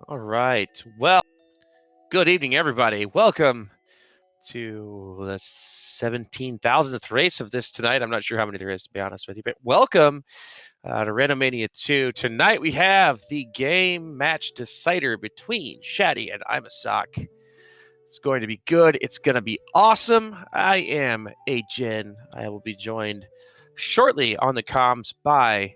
All right. Well, good evening, everybody. Welcome to the 17,000th race of this tonight. I'm not sure how many there is, to be honest with you, but welcome to Randomania 2. Tonight we have the game match decider between Shatty and imasock. It's going to be good. It's going to be awesome. I am Ajen. I will be joined shortly on the comms by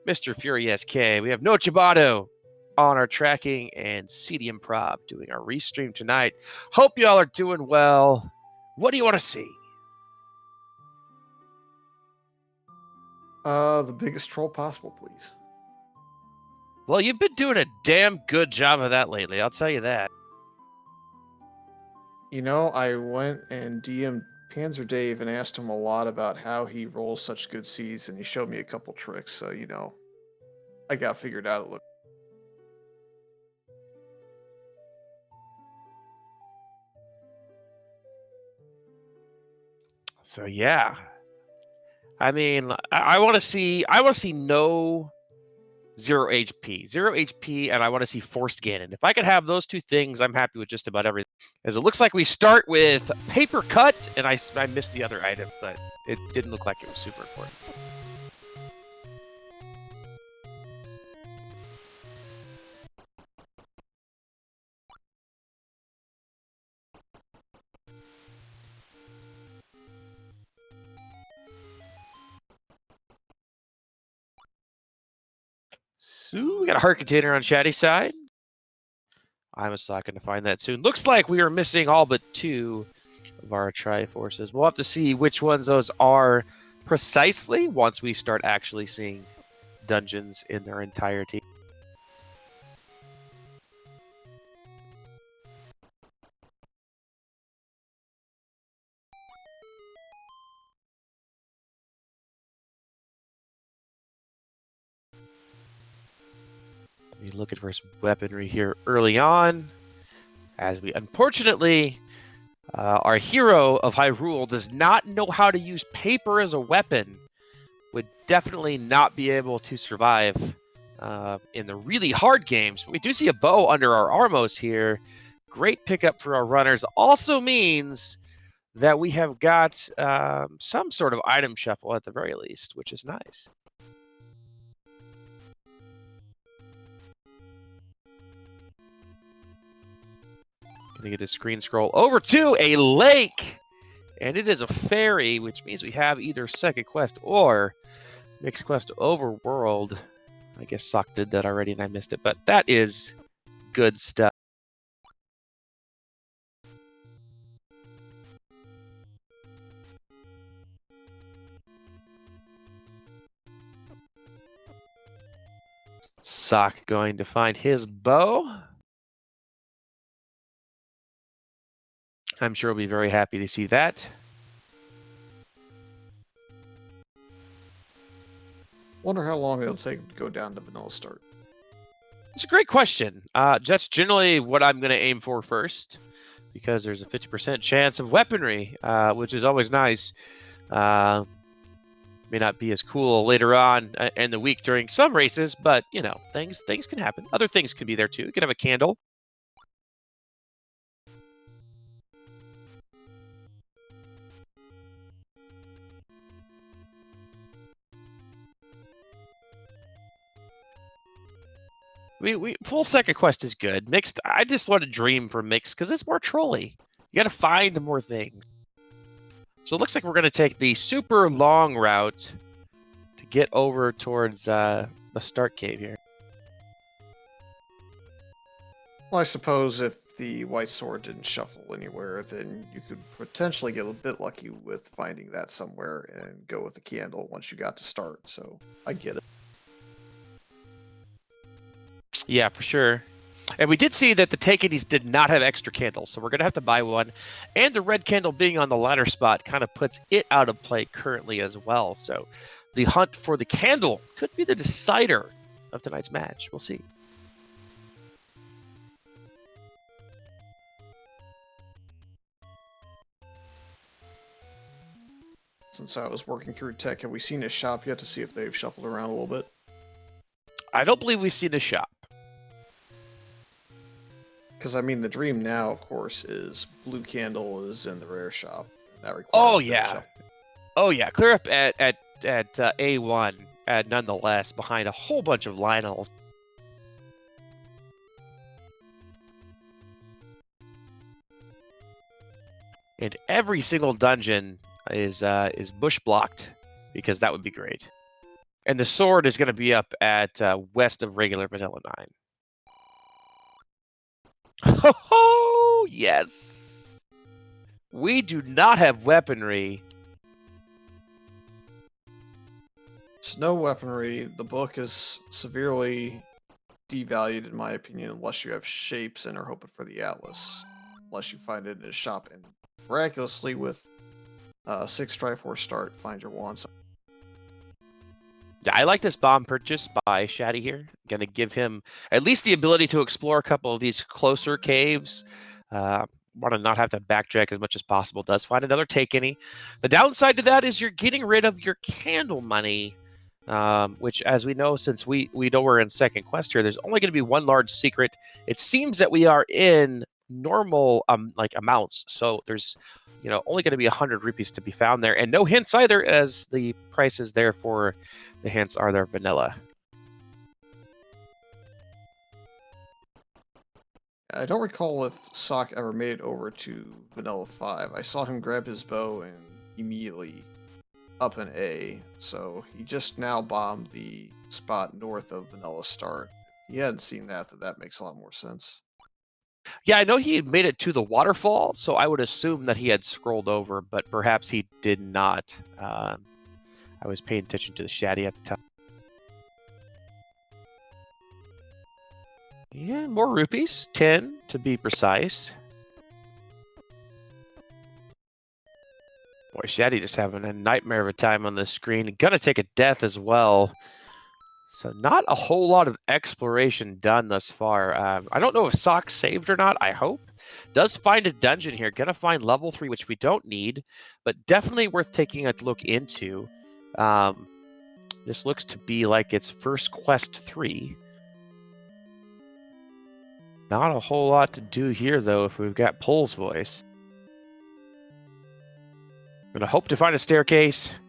Mr. Fury SK. We have No Chibato on our tracking and CD Improv doing our restream tonight. Hope y'all are doing well. What do you want to see? The biggest troll possible, please. Well, you've been doing a damn good job of that lately, I'll tell you that. You know, I went and DM'd Panzer Dave and asked him a lot about how he rolls such good Cs, and he showed me a couple tricks, so, I got figured out. It looked. So yeah. I mean, I want to see no 0 HP. 0 HP, and I want to see Forced Ganon. If I could have those two things, I'm happy with just about everything. As it looks like we start with Paper Cut, and I missed the other item, but it didn't look like it was super important. So we got a heart container on Shatty's side. I'm just not going to find that soon. Looks like we are missing all but 2 of our Triforces. We'll have to see which ones those are precisely once we start actually seeing dungeons in their entirety. Be looking for some weaponry here early on, as we unfortunately, our hero of Hyrule does not know how to use paper as a weapon. Would definitely not be able to survive in the really hard games. We do see a bow under our Armos here. Great pickup for our runners. Also means that we have got some sort of item shuffle at the very least, which is nice. Gonna get a screen scroll over to a lake, and it is a ferry, which means we have either second quest or mixed quest overworld. I guess Sock did that already and I missed it, but that is good stuff. Sock going to find his bow. I'm sure he'll be very happy to see that. Wonder how long it'll take to go down to vanilla start. It's a great question. That's generally what I'm going to aim for first, because there's a 50% chance of weaponry, which is always nice. May not be as cool later on in the week during some races, but you know, things can happen. Other things can be there too. You can have a candle. We full second quest is good. Mixed, I just want to dream for mixed because it's more trolly. You got to find more things. So it looks like we're going to take the super long route to get over towards the start cave here. Well, I suppose if the white sword didn't shuffle anywhere, then you could potentially get a bit lucky with finding that somewhere and go with the candle once you got to start, so I get it. Yeah, for sure. And we did see that the Take-Itties did not have extra candles, so we're going to have to buy one. And the red candle being on the ladder spot kind of puts it out of play currently as well. So the hunt for the candle could be the decider of tonight's match. We'll see. Since I was working through tech, have we seen his shop yet to see if they've shuffled around a little bit? I don't believe we've seen a shop. Because I mean, the dream now, of course, is blue candle is in the rare shop. And that Oh requires a bit of yeah, shuffle. oh yeah. Clear up at A1, nonetheless, behind a whole bunch of Lionels. And every single dungeon is bush blocked, because that would be great. And the sword is going to be up at west of regular Vanilla 9. Oh, yes. We do not have weaponry. It's no weaponry. The book is severely devalued, in my opinion, unless you have shapes and are hoping for the Atlas. Unless you find it in a shop and miraculously, with 6 Triforce start, find your wands. Yeah, I like this bomb purchase by Shatty here. Going to give him at least the ability to explore a couple of these closer caves. Want to not have to backtrack as much as possible. Does find another take any. The downside to that is you're getting rid of your candle money, which, as we know, since we know we're in second quest here, there's only going to be one large secret. It seems that we are in normal like amounts, so there's only going to be 100 rupees to be found there, and no hints either, as the prices there for the hints are their vanilla. I don't recall if Sock ever made it over to Vanilla 5. I saw him grab his bow and immediately up an A, so he just now bombed the spot north of Vanilla Start. If he hadn't seen that, then that makes a lot more sense. Yeah, I know he had made it to the waterfall, so I would assume that he had scrolled over, but perhaps he did not. I was paying attention to the Shatty at the time. Yeah, more rupees, 10 to be precise. Boy, Shatty just having a nightmare of a time on the screen. Gonna take a death as well. So not a whole lot of exploration done thus far. I don't know if Sock saved or not. I hope. Does find a dungeon here. Gonna find level 3, which we don't need, but definitely worth taking a look into. This looks to be like its first quest 3. Not a whole lot to do here, though, if we've got Pole's voice. I'm gonna hope to find a staircase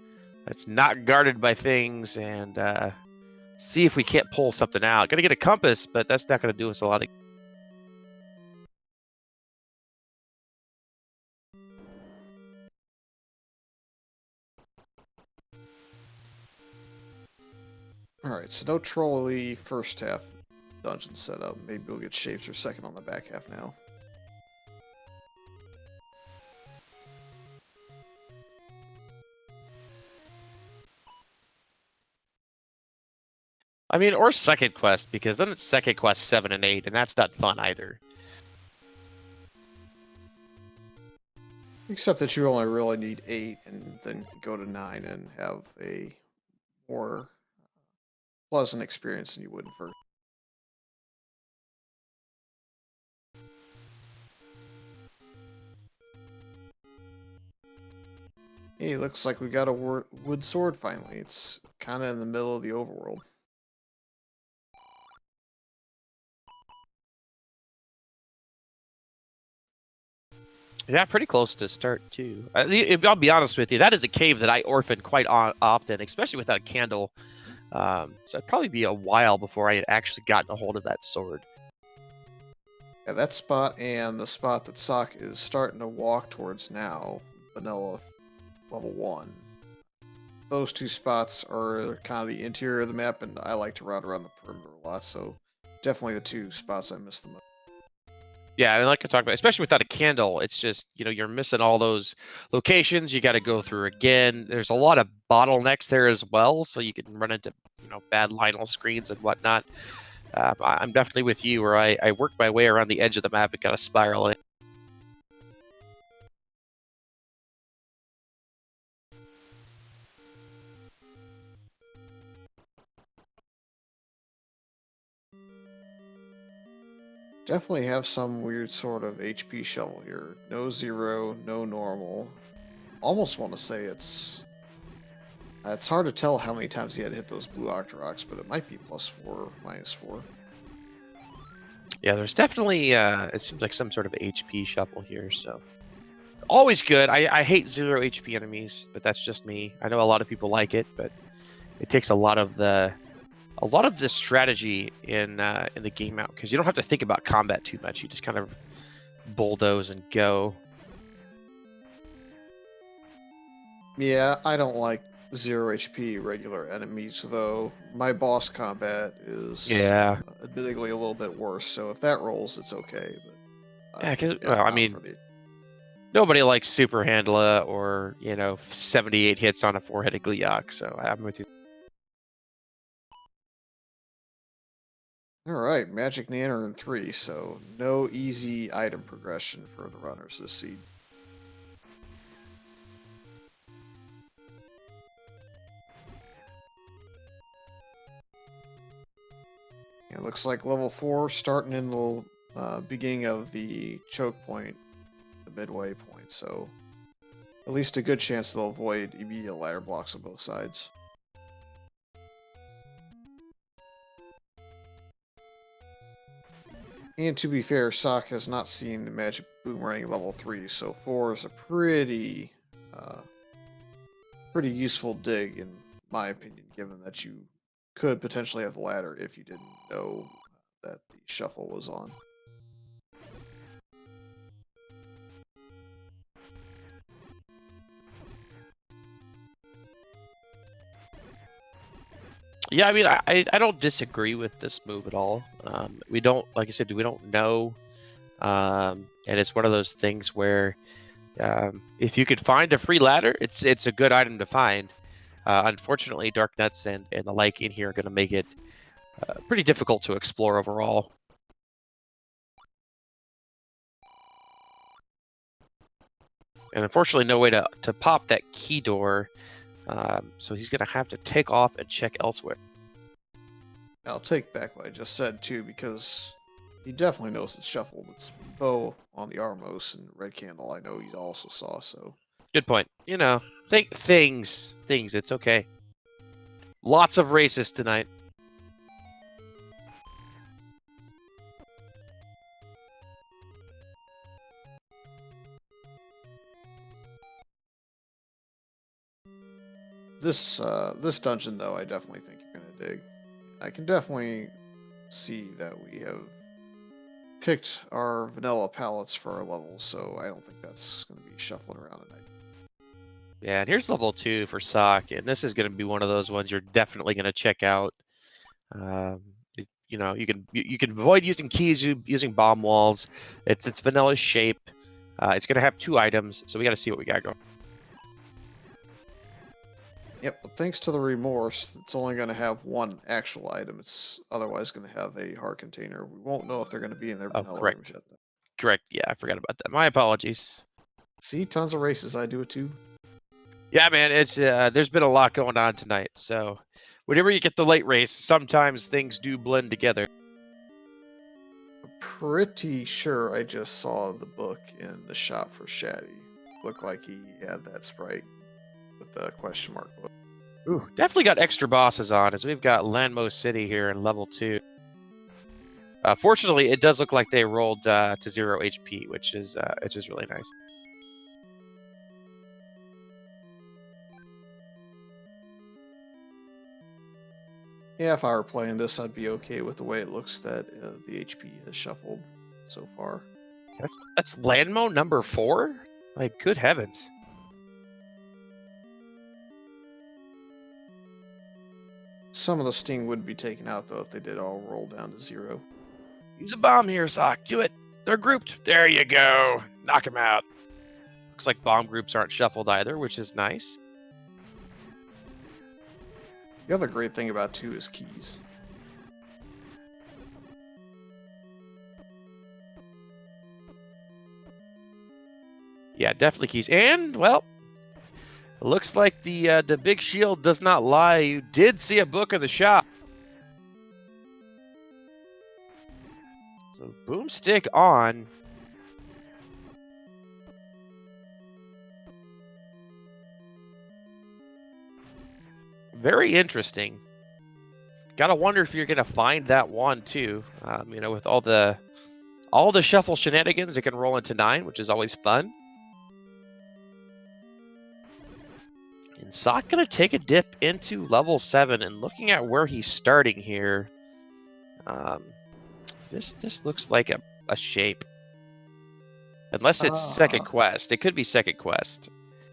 that's not guarded by things, and see if we can't pull something out. Gonna get a compass, but that's not gonna do us a lot of... Alright, so no trolley first half dungeon setup. Maybe we'll get shapes or second on the back half now. I mean, or second quest, because then it's second quest 7 and 8, and that's not fun either. Except that you only really need 8, and then go to 9 and have a more pleasant experience than you would in first. Hey, looks like we got a wood sword finally. It's kind of in the middle of the overworld. Yeah, pretty close to start too. I'll be honest with you, that is a cave that I orphan quite often, especially without a candle. So it'd probably be a while before I had actually gotten a hold of that sword. Yeah, that spot and the spot that Sock is starting to walk towards now, Vanilla level 1. Those two spots are kind of the interior of the map, and I like to route around the perimeter a lot, so definitely the two spots I miss the most. Yeah, and like I talked about, especially without a candle, it's just, you're missing all those locations you got to go through again. There's a lot of bottlenecks there as well, so you can run into, bad Lionel screens and whatnot. I'm definitely with you, where I work my way around the edge of the map and kind of spiral in. Definitely have some weird sort of HP shovel here. No zero, no normal. Almost want to say it's hard to tell how many times he had to hit those blue Octoroks, but it might be +4, -4. Yeah, there's definitely it seems like some sort of HP shuffle here, so always good. I hate 0 HP enemies, but that's just me. I know a lot of people like it, but it takes a lot of the strategy in the game out, because you don't have to think about combat too much. You just kind of bulldoze and go. Yeah, I don't like 0 HP regular enemies, though. My boss combat is Yeah, admittedly a little bit worse, so if that rolls, it's okay. But yeah, because yeah, I not mean, for the. nobody likes Super Handla or 78 hits on a 4-headed Gleeok. So I'm with you. All right, Magic Nanner in 3, so no easy item progression for the runners this seed. It looks like level 4 starting in the beginning of the choke point, the midway point, so at least a good chance they'll avoid immediate ladder blocks on both sides. And to be fair, Sock has not seen the Magic Boomerang level 3, so 4 is a uh, pretty useful dig, in my opinion, given that you could potentially have the ladder if you didn't know that the shuffle was on. Yeah, I mean, I don't disagree with this move at all. We don't, like I said, we don't know, and it's one of those things where if you could find a free ladder, it's a good item to find. Unfortunately, Dark Nuts and the like in here are going to make it pretty difficult to explore overall. And unfortunately, no way to pop that key door. So he's going to have to take off and check elsewhere. I'll take back what I just said, too, because he definitely knows it's shuffled. It's Bo on the Armos and Red Candle I know he also saw, so. Good point. Think things. It's okay. Lots of races tonight. This dungeon, though, I definitely think you're gonna dig. I can definitely see that we have picked our vanilla palettes for our levels, so I don't think that's gonna be shuffling around tonight. Yeah, and here's level 2 for Sock, and this is going to be one of those ones you're definitely going to check out. You can avoid using keys using bomb walls. It's vanilla shape. It's going to have 2 items, so we got to see what we got going. Yep, but thanks to the remorse, it's only going to have 1 actual item. It's otherwise going to have a heart container. We won't know if they're going to be in their vanilla rooms yet, though. Correct. Yeah, I forgot about that. My apologies. See, tons of races. I do it too. Yeah, man, it's there's been a lot going on tonight. So, whenever you get the late race, sometimes things do blend together. I'm pretty sure I just saw the book in the shop for Shatty. Looked like he had that sprite with the question mark book. Ooh, definitely got extra bosses on, as we've got Landmo City here in level 2. Fortunately, it does look like they rolled to 0 HP, which is really nice. Yeah, if I were playing this, I'd be okay with the way it looks that the HP has shuffled so far. That's Landmo number 4? Like, good heavens. Some of the sting would be taken out, though, if they did all roll down to 0. Use a bomb here, Sock. Do it. They're grouped. There you go. Knock them out. Looks like bomb groups aren't shuffled either, which is nice. The other great thing about 2 is keys. Yeah, definitely keys. And, well, looks like the big shield does not lie. You did see a book in the shop. So boomstick on. Very interesting. Gotta wonder if you're gonna find that wand too. With all the all the shuffle shenanigans, it can roll into 9, which is always fun. And Sock gonna take a dip into level 7, and looking at where he's starting here, this looks like a shape. Unless it's second quest. It could be second quest.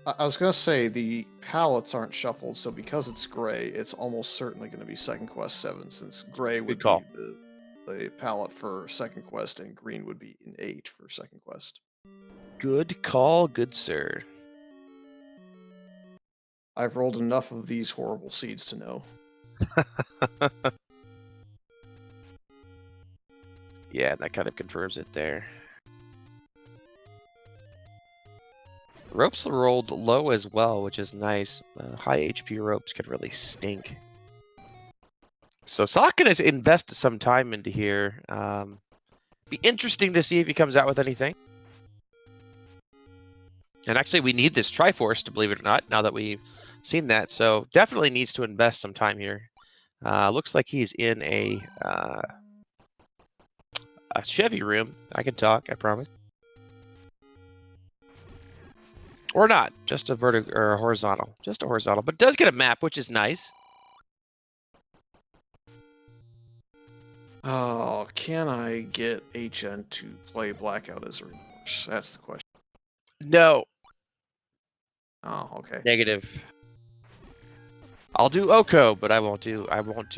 I was gonna say the palettes aren't shuffled, so because it's gray, it's almost certainly going to be second quest 7, since gray Good would call. be the palette for second quest, and green would be an 8 for second quest. Good call, good sir. I've rolled enough of these horrible seeds to know. Yeah, that kind of confirms it there. Ropes rolled low as well, which is nice. High HP ropes could really stink. So Sock gonna invest some time into here. Be interesting to see if he comes out with anything. And actually, we need this Triforce, to believe it or not, now that we've seen that. So definitely needs to invest some time here. Looks like he's in a Chevy room. I can talk, I promise. Or not, just a vertical or a horizontal. Just a horizontal, but does get a map, which is nice. Oh, can I get HN to play Blackout as a remorse? That's the question. No. Oh, okay. Negative. I'll do Oko, but I won't do what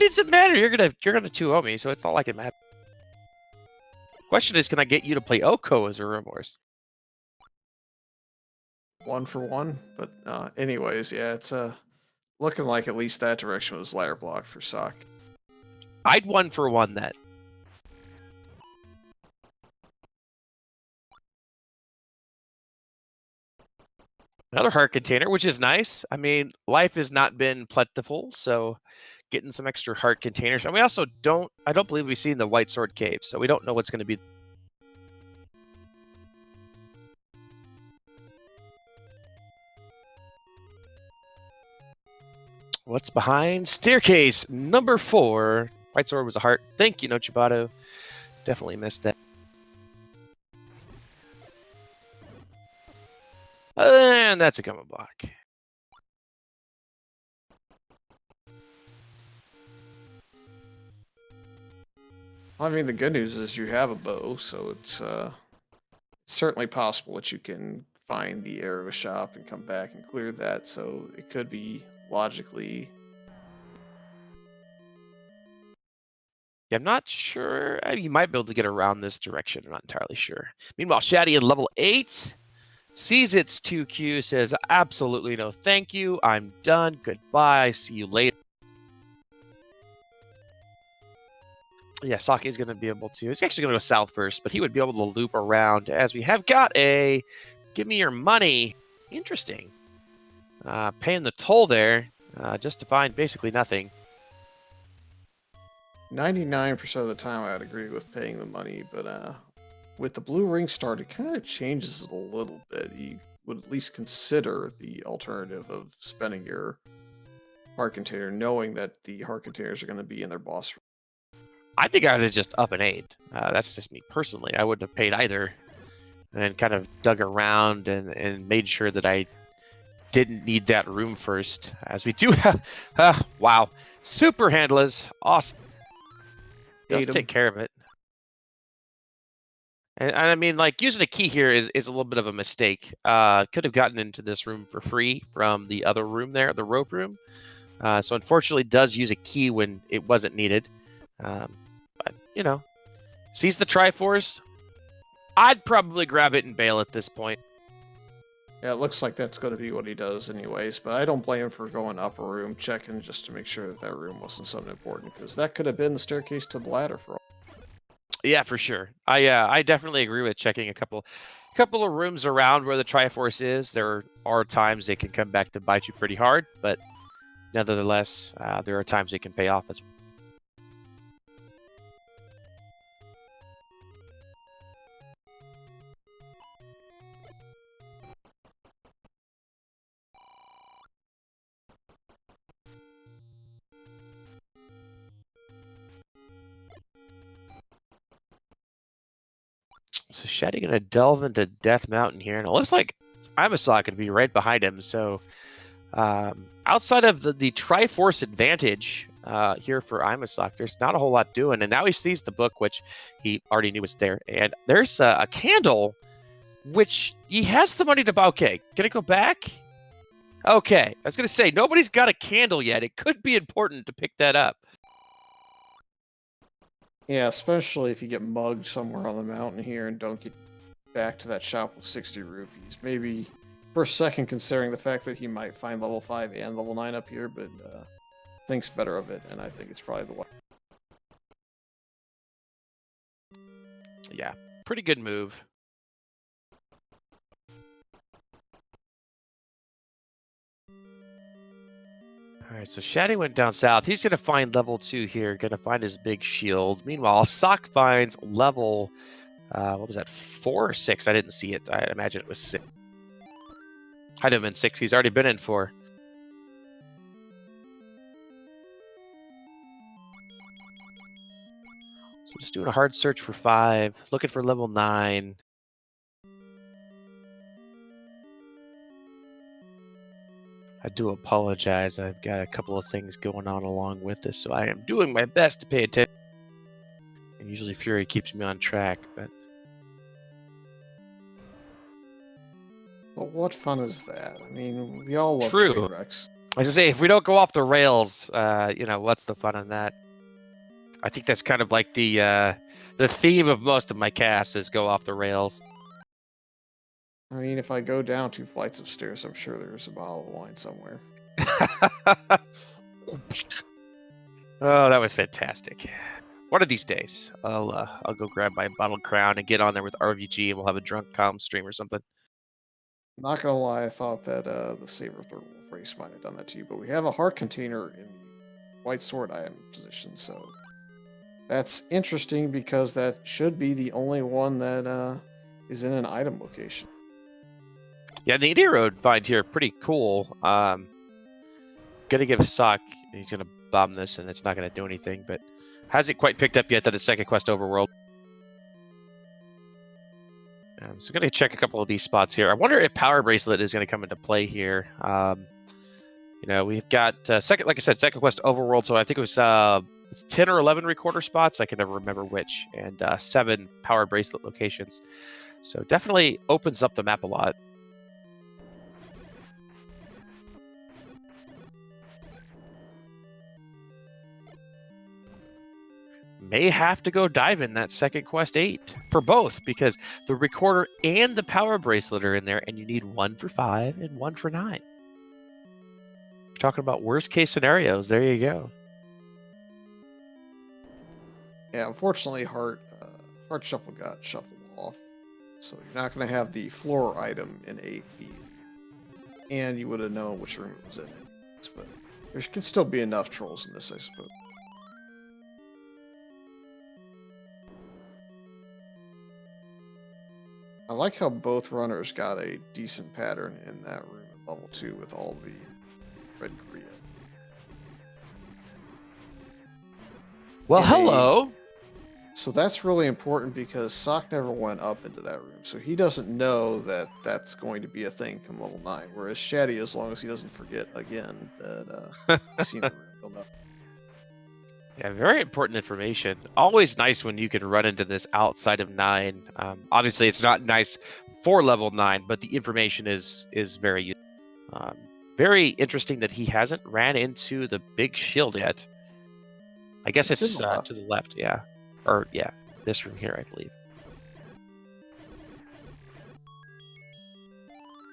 does it matter? You're gonna 2-0 me, so it's not like it matters. Question is, can I get you to play Oko as a remorse? 1 for 1, but anyways, yeah, it's looking like at least that direction was ladder blocked for Sock. I'd 1 for 1 that. Another heart container, which is nice. I mean, life has not been plentiful, so getting some extra heart containers. And we also I don't believe we've seen the White Sword Cave, so we don't know what's going to be. What's behind staircase number 4? White Sword was a heart. Thank you, Nochibato. Definitely missed that. And that's a coming block. I mean, the good news is you have a bow, so it's certainly possible that you can find the arrow shop and come back and clear that, so it could be logically. Yeah, I'm not sure. You might be able to get around this direction. I'm not entirely sure. Meanwhile, Shatty at level 8 sees its 2Q, says, absolutely no thank you. I'm done. Goodbye. See you later. Yeah, Saki's going to be able to. He's actually going to go south first, but he would be able to loop around as we have got a give me your money. Interesting. Paying the toll there just to find basically nothing. 99% of the time, I'd agree with paying the money, but with the blue ring start, it kind of changes it a little bit. You would at least consider the alternative of spending your heart container, knowing that the heart containers are going to be in their boss room. I think I would have just up and aid. That's just me personally. I wouldn't have paid either, and kind of dug around and made sure that I didn't need that room first, as we do have. Wow, super handlers, awesome. Does take care of it. And I mean, like, using a key here is a little bit of a mistake. Could have gotten into this room for free from the other room there, the rope room. So unfortunately does use a key when it wasn't needed. But, you know, sees the Triforce. I'd probably grab it and bail at this point. Yeah, it looks like that's going to be what he does anyways, but I don't blame him for going up a room, checking just to make sure that that room wasn't something important, because that could have been the staircase to the ladder for all. Yeah, for sure. I definitely agree with checking a couple of rooms around where the Triforce is. There are times they can come back to bite you pretty hard, but nevertheless, there are times they can pay off as well. So Shatty gonna delve into Death Mountain here, and it looks like imasock could be right behind him. So outside of the Triforce advantage here for imasock, there's not a whole lot doing. And now he sees the book, which he already knew was there. And there's a candle, which he has the money to buy. Okay, gonna go back. Okay, I was gonna say nobody's got a candle yet. It could be important to pick that up. Yeah, especially if you get mugged somewhere on the mountain here and don't get back to that shop with 60 rupees. Maybe for a second considering the fact that he might find level 5 and level 9 up here, but thinks better of it, and I think it's probably the way. Yeah, pretty good move. All right, so Shatty went down south. He's going to find level 2 here, going to find his big shield. Meanwhile, Sock finds level, what was that, 4 or 6? I didn't see it. I imagine it was 6. I'd have been 6. He's already been in 4. So just doing a hard search for 5, looking for level 9. I do apologize. I've got a couple of things going on along with this, so I am doing my best to pay attention. And usually Fury keeps me on track, but... But what fun is that? I mean, we all love True. train wrecks. I was gonna say, if we don't go off the rails, what's the fun in that? I think that's kind of like the theme of most of my casts is go off the rails. I mean, if I go down 2 flights of stairs, I'm sure there's a bottle of wine somewhere. Oh, that was fantastic. One of these days, I'll go grab my bottled crown and get on there with RVG, and we'll have a drunk calm stream or something. Not gonna lie, I thought that the Saber Third Wolf race might have done that to you, but we have a heart container in the White Sword item position, so that's interesting because that should be the only one that is in an item location. Yeah, the Indian Road find here pretty cool. Gonna give Sock, he's gonna bomb this, and it's not gonna do anything, but hasn't quite picked up yet that it's Second Quest Overworld. So gonna check a couple of these spots here. I wonder if Power Bracelet is gonna come into play here. We've got like I said, Second Quest Overworld. So I think it was it's 10 or 11 recorder spots. I can never remember which, and 7 Power Bracelet locations. So definitely opens up the map a lot. May have to go dive in that Second Quest 8 for both, because the recorder and the Power Bracelet are in there, and you need 1 for 5 and 1 for 9. We're talking about worst case scenarios. There you go. Yeah, unfortunately, Heart Shuffle got shuffled off, so you're not going to have the floor item in 8B, and you would have known which room it was in. But there can still be enough trolls in this, I suppose. I like how both runners got a decent pattern in that room at level 2 with all the red Korea. Well, hello. So that's really important because Sock never went up into that room, so he doesn't know that that's going to be a thing come level 9. Whereas Shatty, as long as he doesn't forget again that he's seen the room, he'll know. Yeah, very important information. Always nice when you can run into this outside of 9. Obviously, it's not nice for level 9, but the information is very useful. Very interesting that he hasn't ran into the big shield yet. I guess it's to the left, yeah. Or, yeah, this room here, I believe.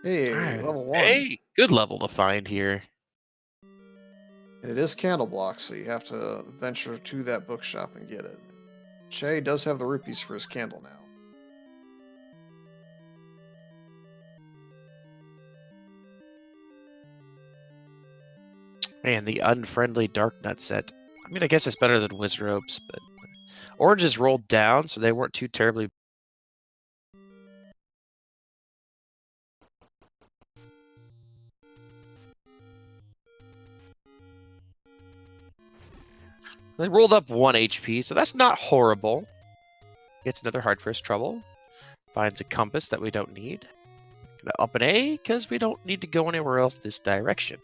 Hey, right. level 1. Hey, good level to find here. And it is candle blocks, so you have to venture to that bookshop and get it. Shay does have the rupees for his candle now. Man, the unfriendly Dark Nut set. I mean, I guess it's better than Wiz Ropes, but oranges rolled down, so they weren't too terribly. They rolled up 1 HP, so that's not horrible. It's another hard first trouble. finds a compass that we don't need. Up an A, because we don't need to go anywhere else this direction.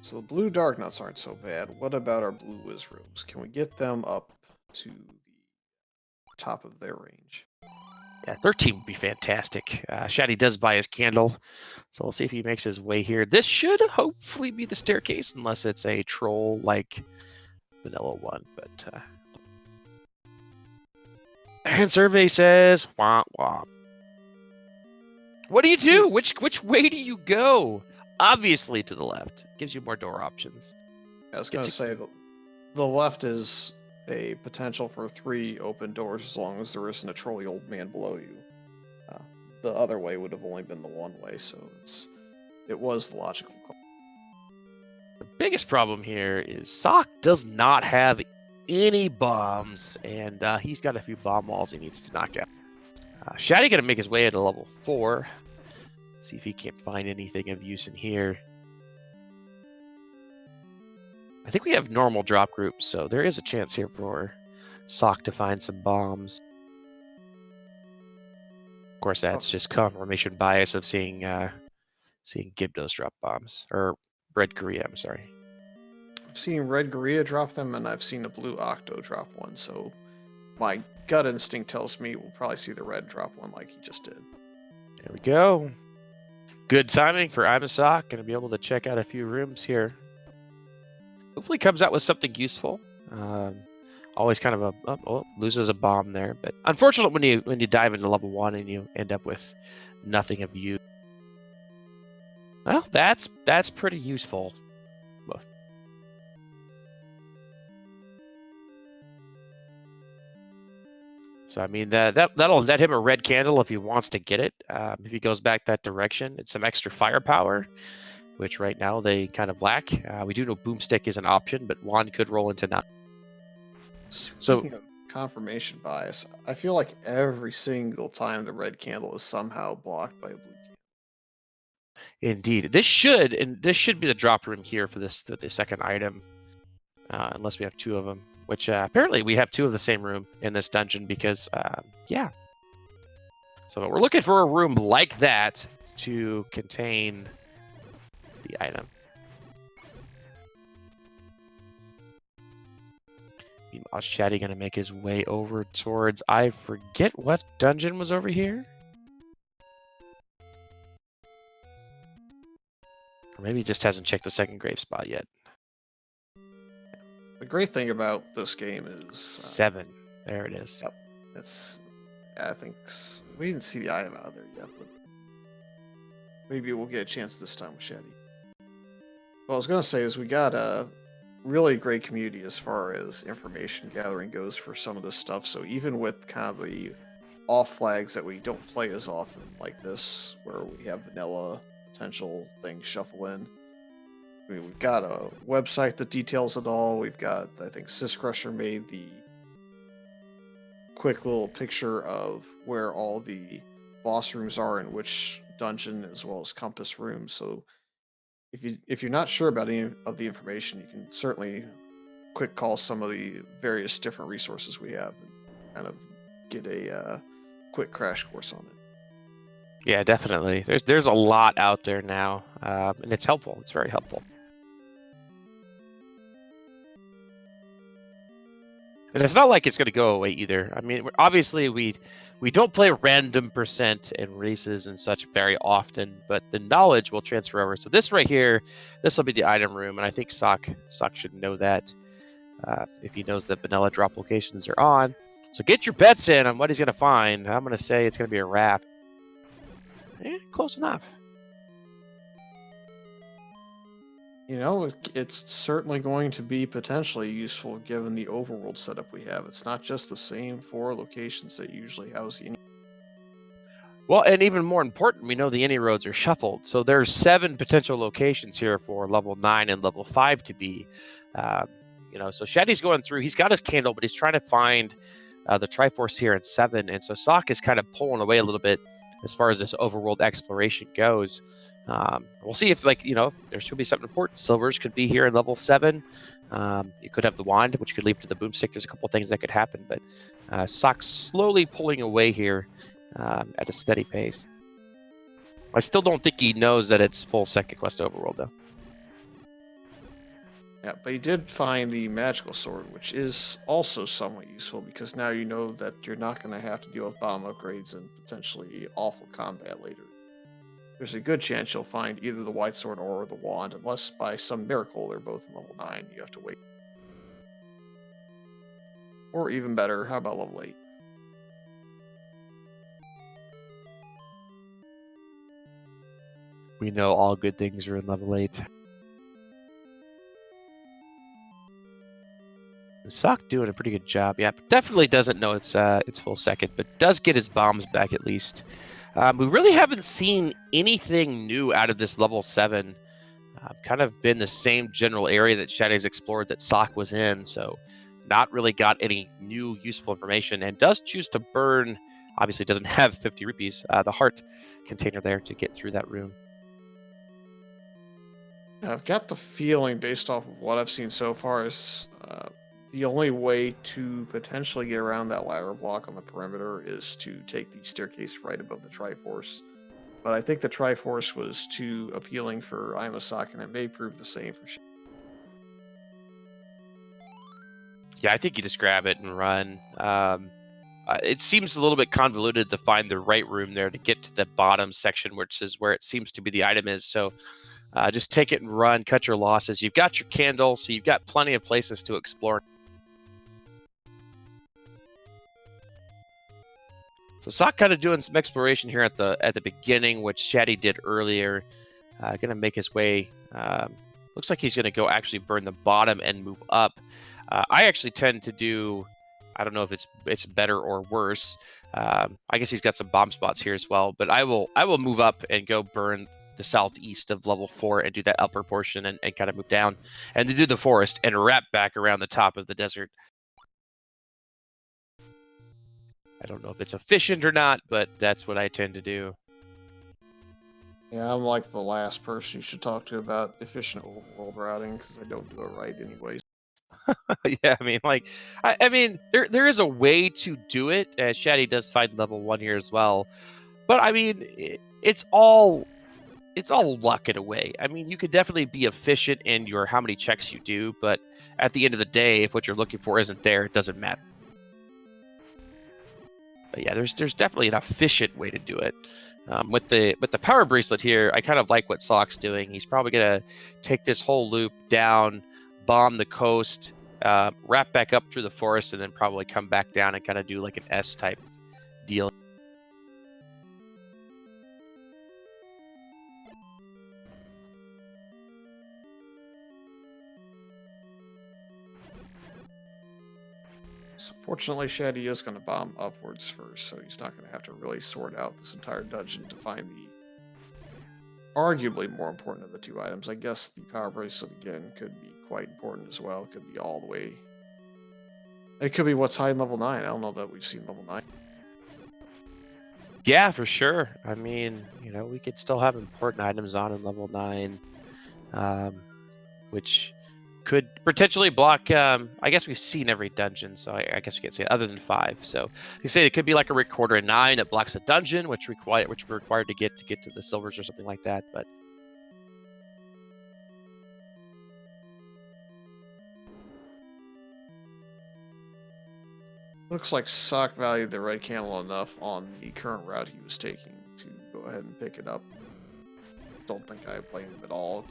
So the blue dark nuts aren't so bad. What about our blue whiz rooms? Can we get them up to the top of their range? Yeah, 13 would be fantastic. Shatty does buy his candle, so we'll see if he makes his way here. This should hopefully be the staircase, unless it's a troll like vanilla one. But and survey says wah wah. What do you do? Which way do you go? Obviously to the left. Gives you more door options. I was going to say the left is a potential for 3 open doors as long as there isn't a trolly old man below you. The other way would have only been the one way, so it was the logical call. The biggest problem here is Sock does not have any bombs, and he's got a few bomb walls he needs to knock out. Shatty gonna make his way into level 4. See if he can't find anything of use in here. I think we have normal drop groups, so there is a chance here for Sock to find some bombs. Of course, that's just confirmation bias of seeing Gibdos drop bombs, or Red Korea. I'm sorry. I've seen Red Korea drop them, and I've seen a Blue Octo drop one. So my gut instinct tells me we'll probably see the red drop one like he just did. There we go. Good timing for imasock. Going to be able to check out a few rooms here. Hopefully comes out with something useful. Always kind of loses a bomb there, but unfortunate when you dive into level 1 and you end up with nothing of use. Well, that's pretty useful. So I mean that'll net him a red candle if he wants to get it. If he goes back that direction, it's some extra firepower, which right now they kind of lack. We do know boomstick is an option, but wand could roll into 9. Speaking of confirmation bias, I feel like every single time the red candle is somehow blocked by a blue candle. Indeed, this should be the drop room here for the second item, unless we have 2 of them. Which apparently we have 2 of the same room in this dungeon because yeah. So we're looking for a room like that to contain the item. Meanwhile, Shatty gonna make his way over towards, I forget what dungeon was over here. Or maybe he just hasn't checked the second grave spot yet. The great thing about this game is 7. There it is. Yep. I think we didn't see the item out of there yet, but maybe we'll get a chance this time with Shatty. What I was going to say is we got a really great community as far as information gathering goes for some of this stuff. So even with kind of the off flags that we don't play as often, like this, where we have vanilla potential things shuffle in. I mean, we've got a website that details it all. We've got, I think, Syscrusher made the quick little picture of where all the boss rooms are in which dungeon, as well as compass rooms. So if you're not sure about any of the information, you can certainly quick call some of the various different resources we have and kind of get a quick crash course on it. Yeah, definitely. There's a lot out there now, and it's helpful. It's very helpful. And it's not like it's going to go away either. I mean, obviously we don't play random percent and races and such very often, but the knowledge will transfer over. So this right here, this will be the item room, and I think Sock should know that if he knows that vanilla drop locations are on. So get your bets in on what he's going to find. I'm going to say it's going to be a raft. Close enough. You know, it's certainly going to be potentially useful given the overworld setup we have. It's not just the same 4 locations that usually house the. Well, and even more important, we know the any roads are shuffled. So there's 7 potential locations here for level 9 and level 5 to be. So Shatty's going through. He's got his candle, but he's trying to find the Triforce here in 7. And so Sock is kind of pulling away a little bit as far as this overworld exploration goes. We'll see if, there should be something important. Silvers could be here in level 7. You could have the wand, which could lead to the boomstick. There's a couple things that could happen, but Sock's slowly pulling away here at a steady pace. I still don't think he knows that it's full second quest overworld, though. Yeah, but he did find the magical sword, which is also somewhat useful because now you know that you're not going to have to deal with bomb upgrades and potentially awful combat later. There's a good chance you'll find either the white sword or the wand, unless by some miracle they're both in level 9, you have to wait. Or even better, how about level 8? We know all good things are in level 8. Sock doing a pretty good job. Yeah, definitely doesn't know it's full second, but does get his bombs back at least. We really haven't seen anything new out of this level 7. Kind of been the same general area that Shatty's explored that Sock was in, so not really got any new useful information, and does choose to burn, obviously doesn't have 50 rupees, the heart container there to get through that room. I've got the feeling, based off of what I've seen so far, is the only way to potentially get around that ladder block on the perimeter is to take the staircase right above the Triforce. But I think the Triforce was too appealing for imasock, and it may prove the same for Yeah, I think you just grab it and run. It seems a little bit convoluted to find the right room there to get to the bottom section, which is where it seems to be the item is. So just take it and run, cut your losses. You've got your candle, so you've got plenty of places to explore. So Sock kind of doing some exploration here at the beginning, which Shatty did earlier. Going to make his way. Looks like he's going to go actually burn the bottom and move up. I actually tend to do. I don't know if it's better or worse. I guess he's got some bomb spots here as well. But I will move up and go burn the southeast of level 4 and do that upper portion and kind of move down and to do the forest and wrap back around the top of the desert. I don't know if it's efficient or not, but that's what I tend to do. Yeah, I'm like the last person you should talk to about efficient overworld routing because I don't do it right anyways. Yeah, I mean, like, I mean, there is a way to do it. Shatty does find level 1 here as well, but I mean, it's all luck in a way. I mean, you could definitely be efficient in your how many checks you do, but at the end of the day, if what you're looking for isn't there, it doesn't matter. But yeah, there's definitely an efficient way to do it. With the power bracelet here, I kind of like what Sock's doing. He's probably gonna take this whole loop down, bomb the coast, wrap back up through the forest, and then probably come back down and kind of do like an S type deal. So fortunately, Shatty is going to bomb upwards first, so he's not going to have to really sort out this entire dungeon to find the arguably more important of the two items. I guess the power bracelet again could be quite important as well. It could be all the way. It could be what's high in level 9. I don't know that we've seen level 9. Yeah, for sure. I mean, you know, we could still have important items on in level 9, which could potentially block. I guess we've seen every dungeon, so I guess we can't say it, other than 5. So you say it could be like a recorder in 9 that blocks a dungeon, which we're required to get to the silvers or something like that. But Looks like Sock valued the red candle enough on the current route he was taking to go ahead and pick it up. Don't think I blame him at all.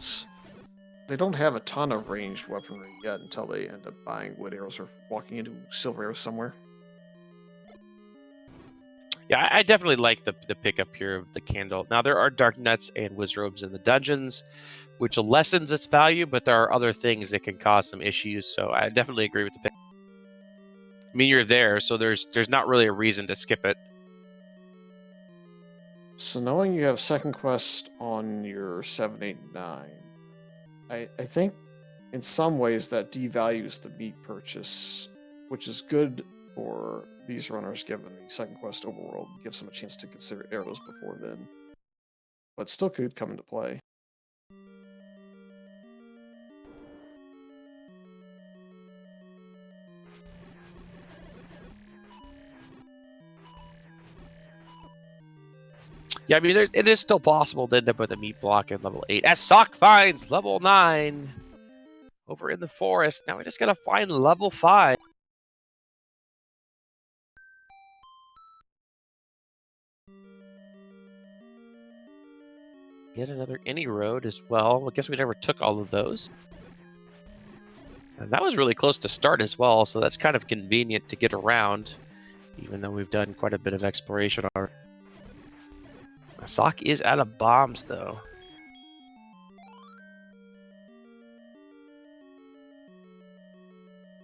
They don't have a ton of ranged weaponry yet until they end up buying wood arrows or walking into silver arrows somewhere. yeah, I definitely like the pickup here of the candle. Now there are dark nuts and wizrobes in the dungeons, which lessens its value, but there are other things that can cause some issues. So I definitely agree with the pick. I mean, you're there, so there's not really a reason to skip it. So knowing you have second quest on your 7, 8, 9, I think in some ways that devalues the meat purchase, which is good for these runners given the second quest overworld gives them a chance to consider arrows before then. But still could come into play. Yeah, I mean, it is still possible to end up with a meat block in level 8. As Sock finds level 9 over in the forest. Now we just gotta find level 5. Get another any road as well. I guess we never took all of those. And that was really close to start as well, so that's kind of convenient to get around, even though we've done quite a bit of exploration already. Sock is out of bombs, though.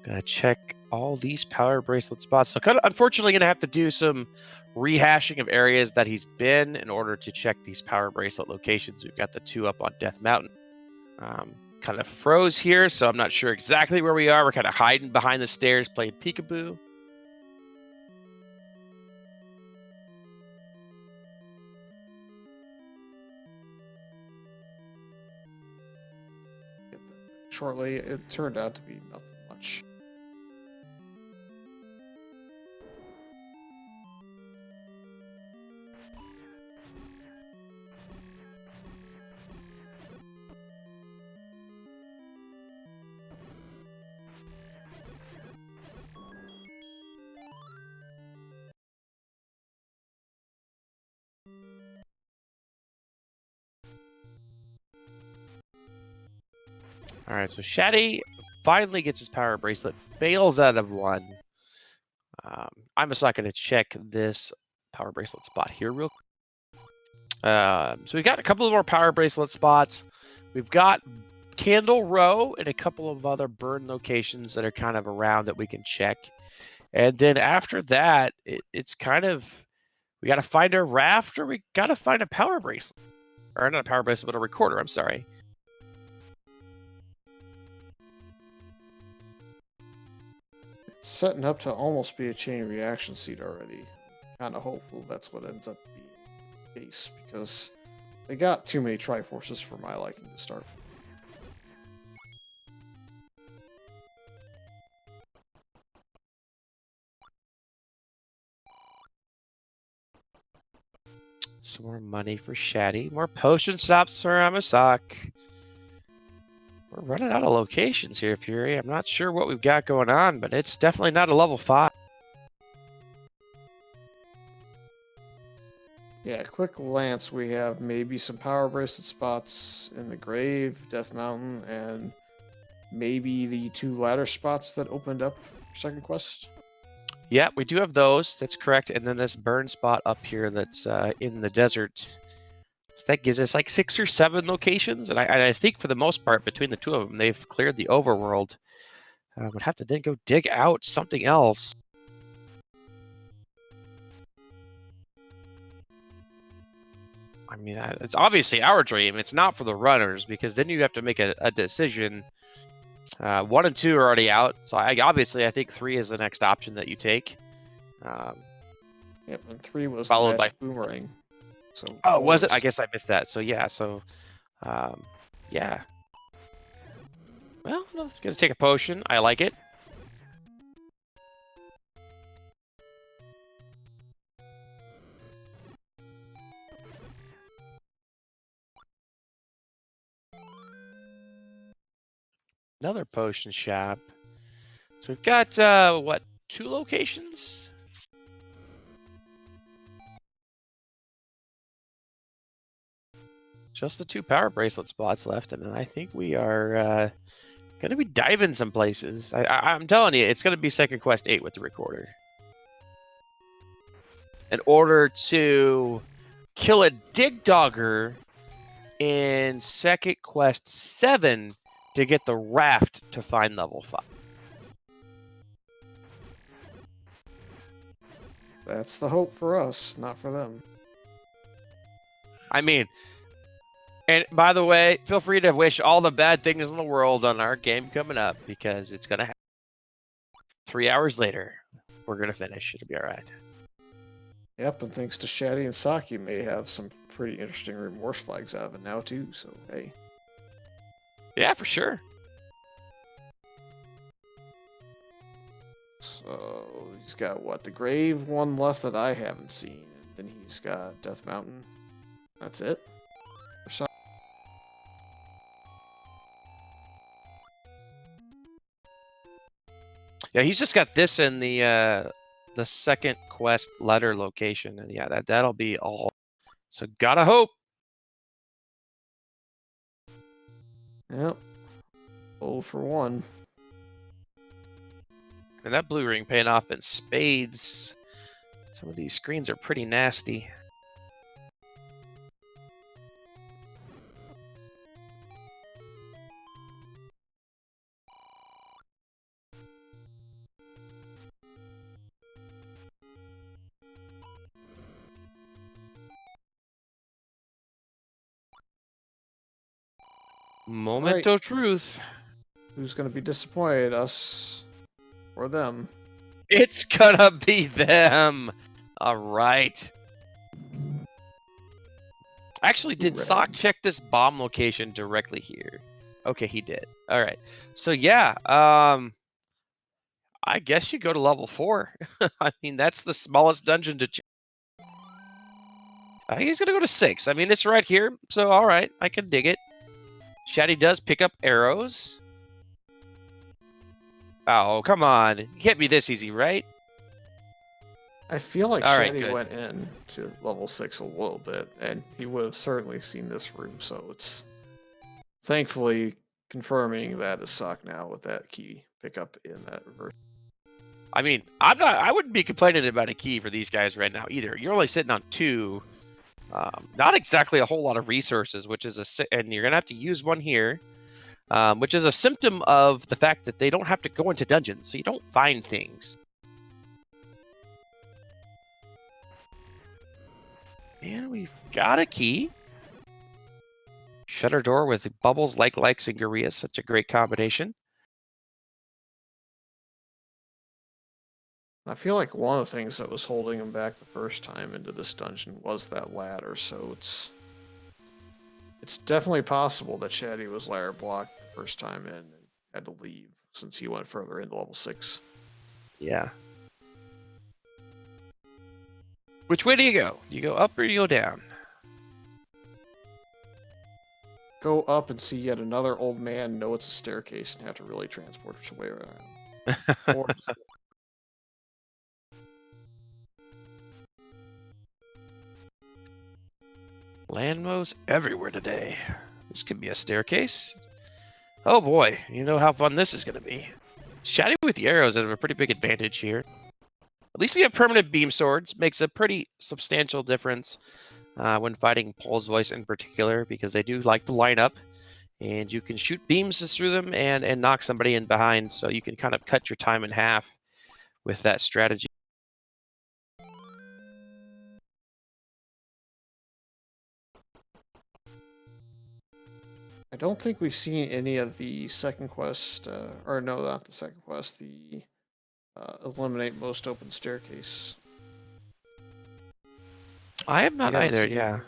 Gonna check all these power bracelet spots. So kind of unfortunately gonna have to do some rehashing of areas that he's been in order to check these power bracelet locations. We've got the 2 up on Death Mountain. Kind of froze here, so I'm not sure exactly where we are. We're kind of hiding behind the stairs playing peekaboo. Shortly, it turned out to be nothing much. All right, so Shatty finally gets his power bracelet, bails out of 1. I'm just not going to check this power bracelet spot here real quick. So we've got a couple of more power bracelet spots. We've got Candle Row and a couple of other burn locations that are kind of around that we can check. And then after that, it's kind of, we got to find a raft or we got to find a power bracelet. Or not a power bracelet, but a recorder, I'm sorry. It's setting up to almost be a chain reaction seat already. Kind of hopeful that's what ends up being the case, because they got too many Triforces for my liking to start. Some more money for Shatty. More potion stops for imasock. We're running out of locations here, Fury. I'm not sure what we've got going on, but it's definitely not a level 5. Yeah, quick glance, we have maybe some power bracelet spots in the grave, Death Mountain, and maybe the 2 ladder spots that opened up for second quest. Yeah, we do have those. That's correct. And then this burn spot up here that's in the desert. So that gives us like 6 or 7 locations. And I think for the most part, between the 2 of them, they've cleared the overworld. Would have to then go dig out something else. I mean, it's obviously our dream. It's not for the runners, because then you have to make a decision. 1 and 2 are already out, so I think 3 is the next option that you take. Yep, and 3 was the Followed by magic boomerang. So oh, was it? I guess I missed that. So yeah, yeah. Well, I'm gonna take a potion. I like it. Another potion shop. So we've got what, 2 locations? Just the 2 power bracelet spots left, and then I think we are gonna be diving some places. I'm telling you, it's gonna be second quest 8 with the recorder. In order to kill a dig dogger in second quest 7 to get the raft to find level 5. That's the hope for us, not for them. I mean, and by the way, feel free to wish all the bad things in the world on our game coming up, because it's gonna happen. 3 hours later, we're gonna finish. It'll be all right. Yep, and thanks to Shatty and Saki, may have some pretty interesting remorse flags out of it now too. So hey, Yeah, for sure. so he's got what, the grave one left that I haven't seen, and then he's got Death Mountain. That's it. Yeah, he's just got this in the second quest letter location, and yeah, that'll be all. So gotta hope. Yep. 0 for 1. And that blue ring paying off in spades. Some of these screens are pretty nasty. Moment of truth. Who's going to be disappointed, us or them? It's gonna be them. All right. Actually, did Sock check this bomb location directly here? Okay, he did. All right. So yeah, I guess you go to level 4. I mean, that's the smallest dungeon to check. He's gonna go to 6. I mean, it's right here, so all right, I can dig it. Shatty does pick up arrows. Oh, come on. It can't be this easy, right? I feel like All right, Shatty good. went in to level 6 a little bit, and he would have certainly seen this room, so it's thankfully confirming that is Sock now with that key pickup in that reverse. I mean, I wouldn't be complaining about a key for these guys right now either. You're only sitting on 2. Not exactly a whole lot of resources, which is and you're gonna have to use one here, which is a symptom of the fact that they don't have to go into dungeons, so you don't find things. And we've got a key. Shutter door with bubbles, likes, and Gurias. Such a great combination. I feel like one of the things that was holding him back the first time into this dungeon was that ladder, so it's definitely possible that Shatty was ladder blocked the first time in and had to leave since he went further into level 6. Yeah. Which way do you go? Do you go up or do you go down? Go up and see yet another old man know it's a staircase and have to really transport his way around. Or just Landmos everywhere today. This could be a staircase. Oh boy, you know how fun this is going to be. Shatty with the arrows have a pretty big advantage here. At least we have permanent beam swords. Makes a pretty substantial difference when fighting Paul's voice in particular, because they do like to line up. And you can shoot beams through them and knock somebody in behind, so you can kind of cut your time in half with that strategy. I don't think we've seen any of the second quest, or no, not the second quest, the eliminate most open staircase. I have not either, yeah.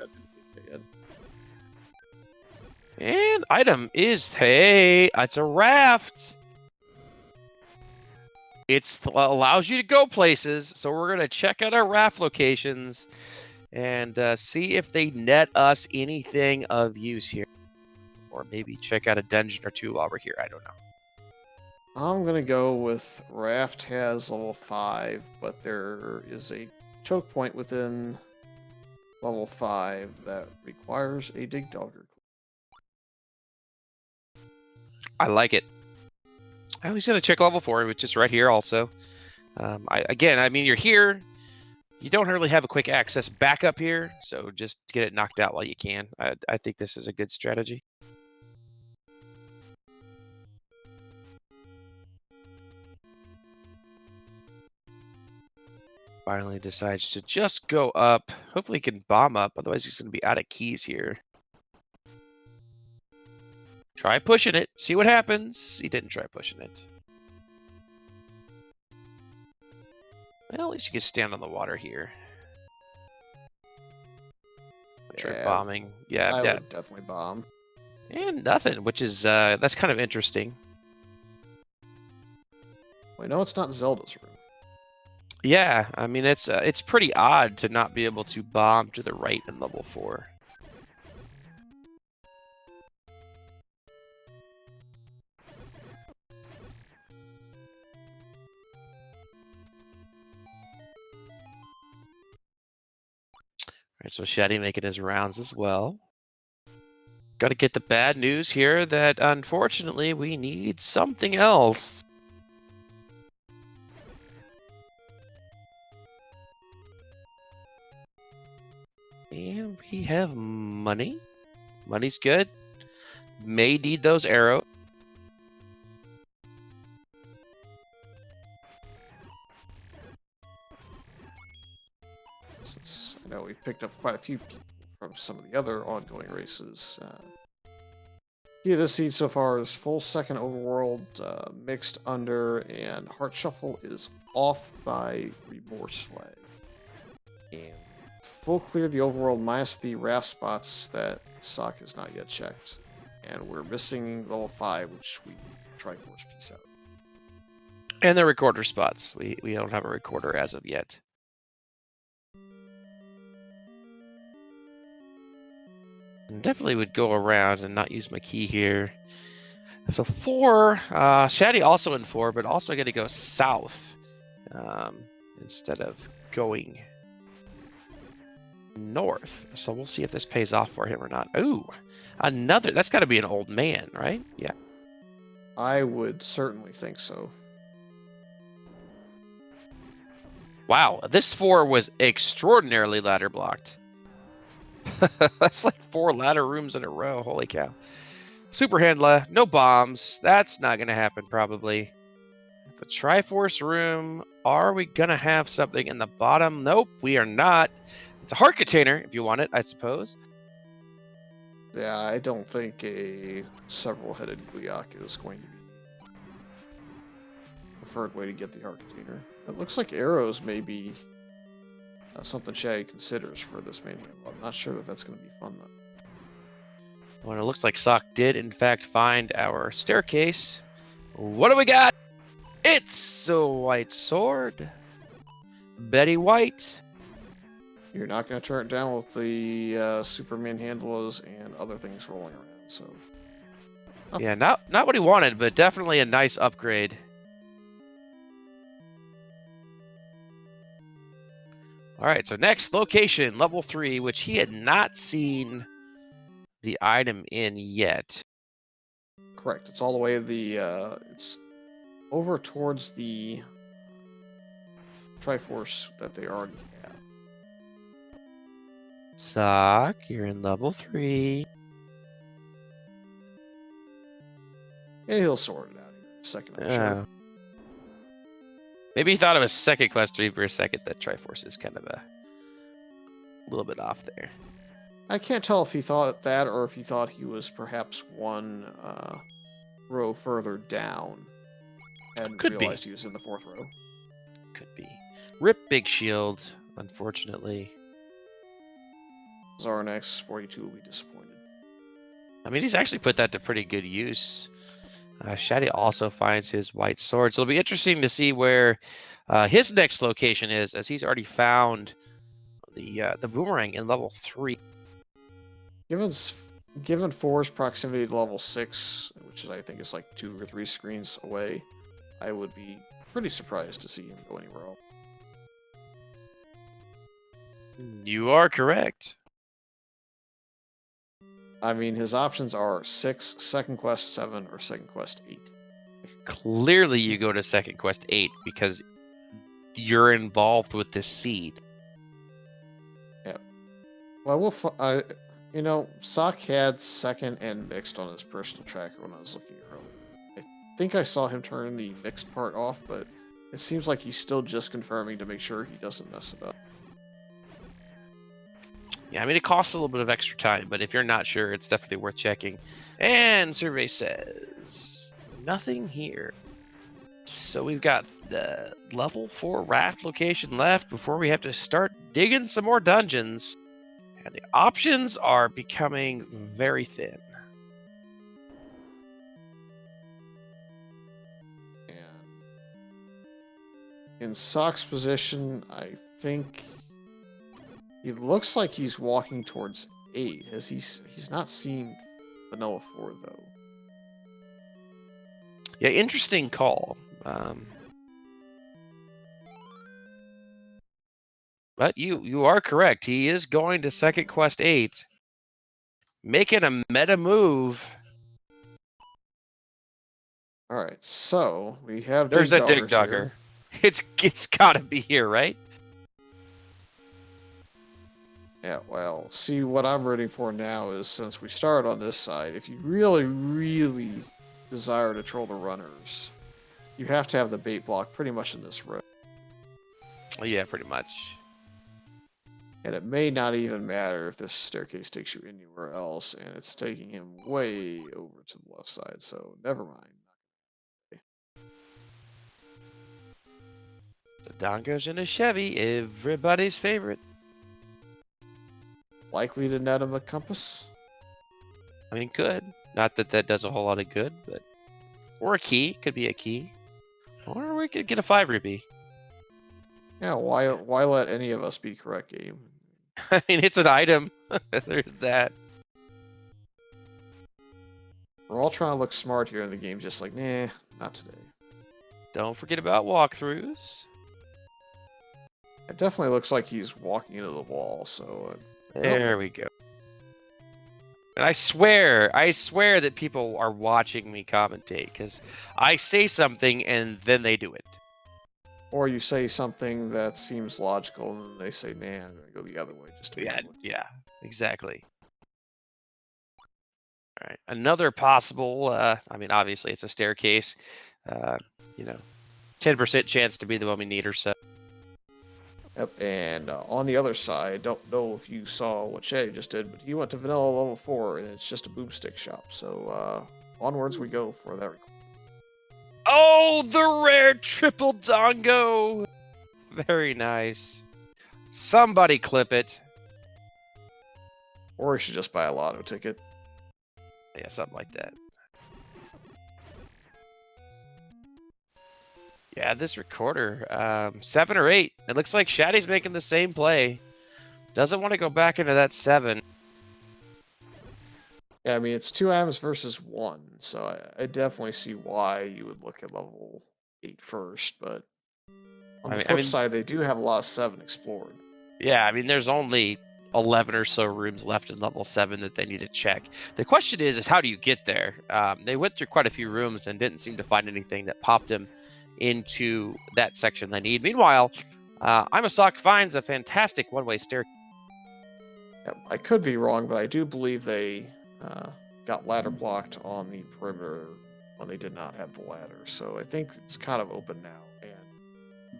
And item is, hey, it's a raft. It allows you to go places, so we're going to check out our raft locations and see if they net us anything of use here. Or maybe check out a dungeon or two while we're here, I don't know. I'm gonna go with Raft has level 5, but there is a choke point within level 5 that requires a dig dogger. I like it. I was going to check level 4, which is right here also. I mean, you're here. You don't really have a quick access back up here, so just get it knocked out while you can. I think this is a good strategy. Finally decides to just go up. Hopefully he can bomb up, otherwise he's going to be out of keys here. Try pushing it, see what happens. He didn't try pushing it. Well, at least you can stand on the water here. Try bombing. Yeah, I would definitely bomb. And nothing, which is that's kind of interesting. Wait, no, it's not Zelda's room. Yeah, I mean it's pretty odd to not be able to bomb to the right in level 4. Right, so Shatty making his rounds as well. Got to get the bad news here that unfortunately we need something else. And we have money. Money's good. May need those arrows. Since I know we picked up quite a few people from some of the other ongoing races. Yeah, this seed so far is full second overworld, mixed under, and Heart Shuffle is off by Remorse Flag. And full clear the overworld minus the raft spots that Sock has not yet checked. And we're missing level 5, which we Triforce piece out. And the recorder spots. We don't have a recorder as of yet. And definitely would go around and not use my key here. So 4, Shatty also in 4, but also going to go south instead of going north. So we'll see if this pays off for him or not. Ooh, another. That's got to be an old man, right? Yeah. I would certainly think so. Wow, this 4 was extraordinarily ladder blocked. That's like 4 ladder rooms in a row. Holy cow. Super handler, no bombs. That's not going to happen probably. The Triforce room. Are we going to have something in the bottom? Nope, we are not. It's a heart container if you want it, I suppose. Yeah, I don't think a several-headed Gleeok is going to be the preferred way to get the heart container. It looks like arrows may be something Shatty considers for this main handle. I'm not sure that that's going to be fun, though. Well, it looks like Sock did, in fact, find our staircase. What do we got? It's a white sword. Betty White. You're not going to turn it down with the Superman handlers and other things rolling around, so... Oh. Yeah, not what he wanted, but definitely a nice upgrade. All right, so next location, level 3, which he had not seen the item in yet. Correct. It's all the way it's over towards the Triforce that they already have. Sock, you're in level 3. Yeah, he'll sort it out here in a second, I'm sure. Maybe he thought of a second quest 3 for a second. That Triforce is kind of a little bit off there. I can't tell if he thought that or if he thought he was perhaps one row further down and Could realized be. he was in the 4th row. Could be. Rip Big Shield, unfortunately. Zarnax 42 will be disappointed. I mean, he's actually put that to pretty good use. Shatty also finds his white sword. So it'll be interesting to see where his next location is, as he's already found the boomerang in level 3. Given 4's proximity to level 6, which I think is like 2 or 3 screens away, I would be pretty surprised to see him go anywhere else. You are correct. I mean, his options are 6, Second Quest 7, or Second Quest 8. Clearly, you go to Second Quest 8 because you're involved with this seed. Yeah. Well, you know, Sock had second and mixed on his personal tracker when I was looking earlier. I think I saw him turn the mixed part off, but it seems like he's still just confirming to make sure he doesn't mess it up. Yeah, I mean, it costs a little bit of extra time, but if you're not sure, it's definitely worth checking. And survey says nothing here. So we've got the level 4 raft location left before we have to start digging some more dungeons. And the options are becoming very thin. And in Sock's position, I think he looks like he's walking towards 8. He's not seen Vanilla 4 though. Yeah, interesting call. But you are correct. He is going to second quest 8, making a meta move. All right, so we have There's dig a dig doggers here. dogger. It's got to be here, right? Yeah, well, see, what I'm rooting for now is, since we start on this side, if you really, really desire to troll the runners, you have to have the bait block pretty much in this row. Yeah, pretty much. And it may not even matter if this staircase takes you anywhere else, and it's taking him way over to the left side, so never mind. The Dongo's in a Chevy, everybody's favorite. Likely to net him a compass? I mean, good. Not that that does a whole lot of good, but or a key could be a key, or we could get a 5 rupee. Yeah, why let any of us be correct, game? I mean, it's an item. There's that. We're all trying to look smart here in the game, just like, nah, not today. Don't forget about walkthroughs. It definitely looks like he's walking into the wall, so... There we go. And I swear that people are watching me commentate, because I say something and then they do it. Or you say something that seems logical, and they say, nah, I'm going to go the other way, just to make it look. Yeah, exactly. All right, another possible, I mean, obviously it's a staircase, you know, 10% chance to be the one we need or so. Yep, and on the other side, don't know if you saw what Shatty just did, but he went to vanilla level 4, and it's just a boomstick shop. So onwards we go for that. Oh, the rare triple dongo! Very nice. Somebody clip it. Or you should just buy a lotto ticket. Yeah, something like that. Yeah, this recorder, 7 or 8. It looks like Shatty's making the same play. Doesn't want to go back into that 7. Yeah, I mean, it's 2 items versus 1, so I definitely see why you would look at level 8 first, but on the flip side, they do have a lot of 7 explored. Yeah, I mean, there's only 11 or so rooms left in level 7 that they need to check. The question is how do you get there? They went through quite a few rooms and didn't seem to find anything that popped them into that section they need. Meanwhile, imasock finds a fantastic one-way staircase. Yep, I could be wrong, but I do believe they got ladder blocked on the perimeter when they did not have the ladder. So I think it's kind of open now, and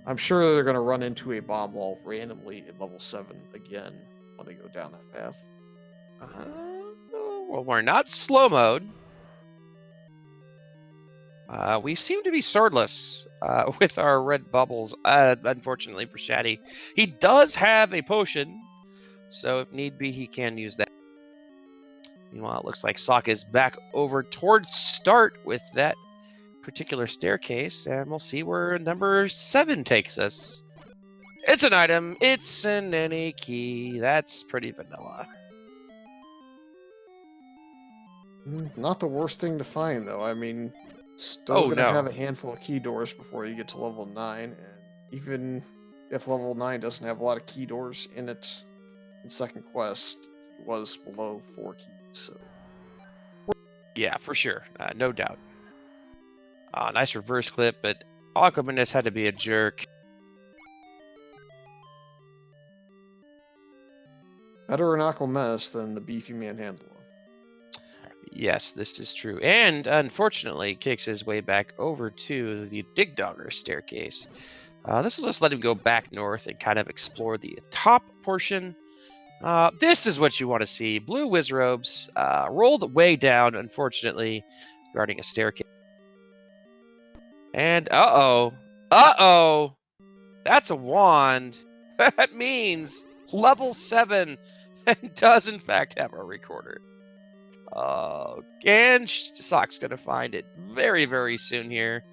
I'm sure they're going to run into a bomb wall randomly in level 7 again when they go down that path. Well, we're not slow mode. We seem to be swordless with our red bubbles, unfortunately for Shatty. He does have a potion, so if need be, he can use that. Meanwhile, it looks like Sock is back over towards start with that particular staircase, and we'll see where number 7 takes us. It's an item. It's an any key. That's pretty vanilla. Not the worst thing to find, though. I mean, still gonna have a handful of key doors before you get to level 9, and even if level 9 doesn't have a lot of key doors in it, in second quest, it was below 4 keys, so... Yeah, for sure. No doubt. Nice reverse clip, but Aquamanus had to be a jerk. Better an Aquamanus than the beefy manhandler. Yes, this is true. And unfortunately, kicks his way back over to the Dig Dogger staircase. This will just let him go back north and kind of explore the top portion. This is what you want to see. Blue Wizrobes rolled way down, unfortunately, guarding a staircase. And uh-oh. That's a wand. That means level 7 and does in fact have a recorder. And Sock's gonna find it very, very soon here.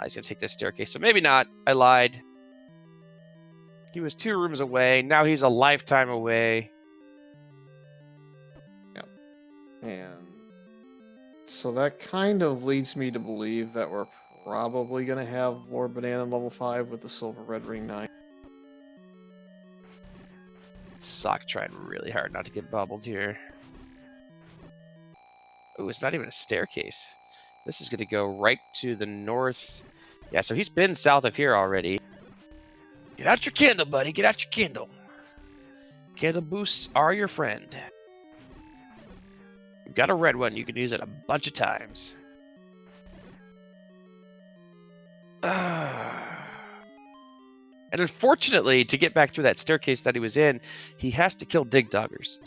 He's gonna take this staircase, so maybe not. I lied. He was 2 rooms away. Now he's a lifetime away. Yep. And so that kind of leads me to believe that we're probably going to have Lord Banana level 5 with the Silver Red Ring 9. Sock trying really hard not to get bubbled here. Oh, it's not even a staircase. This is going to go right to the north. Yeah, so he's been south of here already. Get out your candle, buddy. Get out your candle. Candle boosts are your friend. You've got a red one. You can use it a bunch of times. And unfortunately, to get back through that staircase that he was in, he has to kill Dodongos.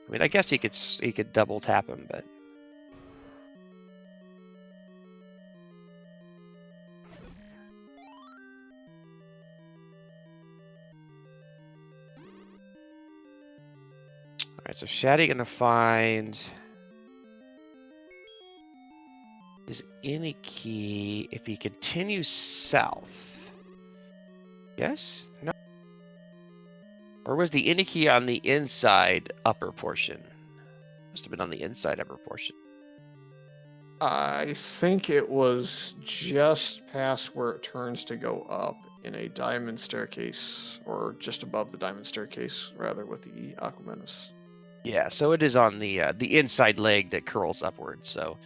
I mean, I guess he could double tap him, but all right. So Shatty gonna find his any key if he continues south. Yes? No. Or was the any key on the inside upper portion? Must have been on the inside upper portion. I think it was just past where it turns to go up in a diamond staircase, or just above the diamond staircase, rather, with the Aquamenus. Yeah, so it is on the inside leg that curls upward, so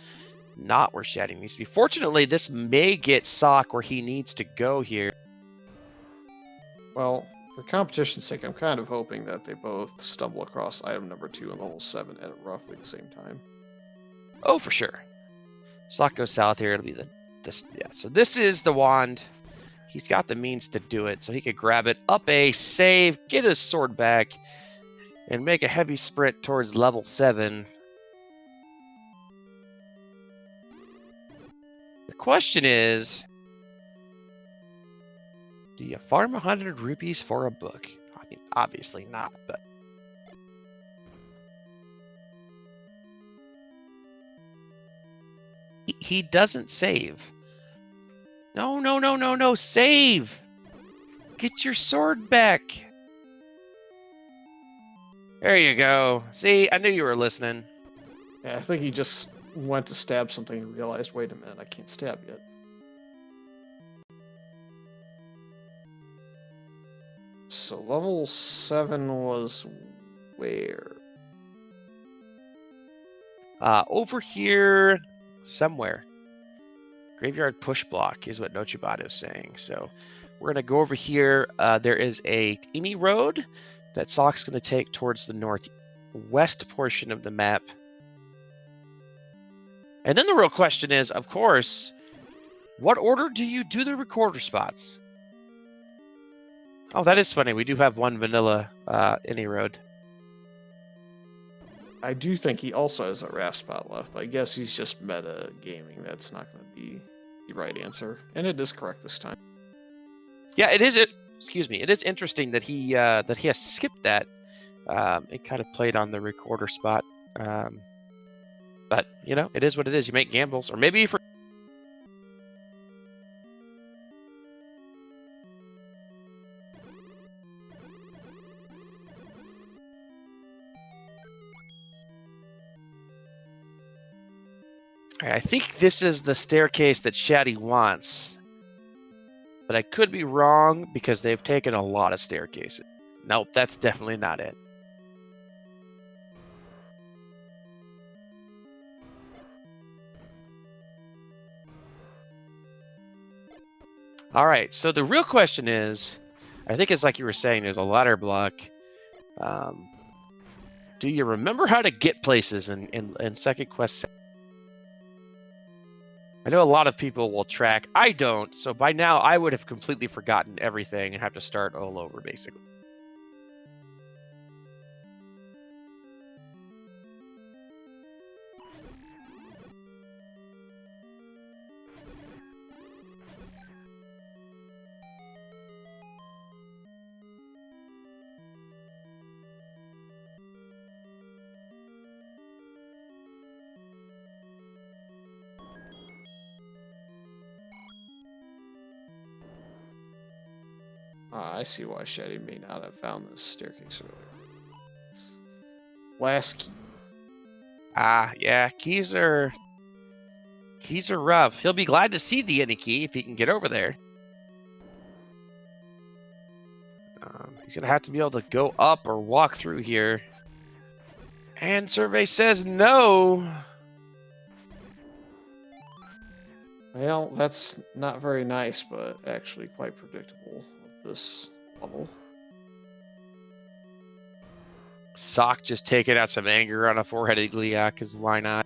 not where Shatty needs to be. Fortunately, this may get Sock where he needs to go here. Well, for competition's sake, I'm kind of hoping that they both stumble across item number 2 in level 7 at roughly the same time. Oh, for sure. Sock goes south here. It'll be this. Yeah, so this is the wand. He's got the means to do it, so he could grab it, up a save, get his sword back, and make a heavy sprint towards level 7. The question is, do you farm 100 rupees for a book? I mean, obviously not, but... He doesn't save. No, save! Get your sword back! There you go. See, I knew you were listening. Yeah, I think he just went to stab something and realized, wait a minute, I can't stab yet. So level 7 was where? Over here, somewhere. Graveyard push block is what Nochibato's saying. So we're going to go over here. There is a teeny road that Sock's going to take towards the northwest portion of the map. And then the real question is, of course, what order do you do the recorder spots? Oh, that is funny. We do have one vanilla any road. I do think he also has a raft spot left, but I guess he's just meta gaming. That's not going to be the right answer. And it is correct this time. Yeah, it is. Excuse me. It is interesting that he has skipped that. It kind of played on the recorder spot. But, you know, it is what it is. You make gambles. Or maybe for... I think this is the staircase that Shatty wants. But I could be wrong because they've taken a lot of staircases. Nope, that's definitely not it. All right, so the real question is, I think it's like you were saying, there's a ladder block. Do you remember how to get places in Second Quest? I know a lot of people will track. I don't, so by now I would have completely forgotten everything and have to start all over, basically. I see why Shatty may not have found this staircase earlier. Last key. Yeah, keys are rough. He'll be glad to see the any key if he can get over there. He's going to have to be able to go up or walk through here. And survey says no. Well, that's not very nice, but actually quite predictable with this level. Sock just taking out some anger on a four-headed Gliak, because why not?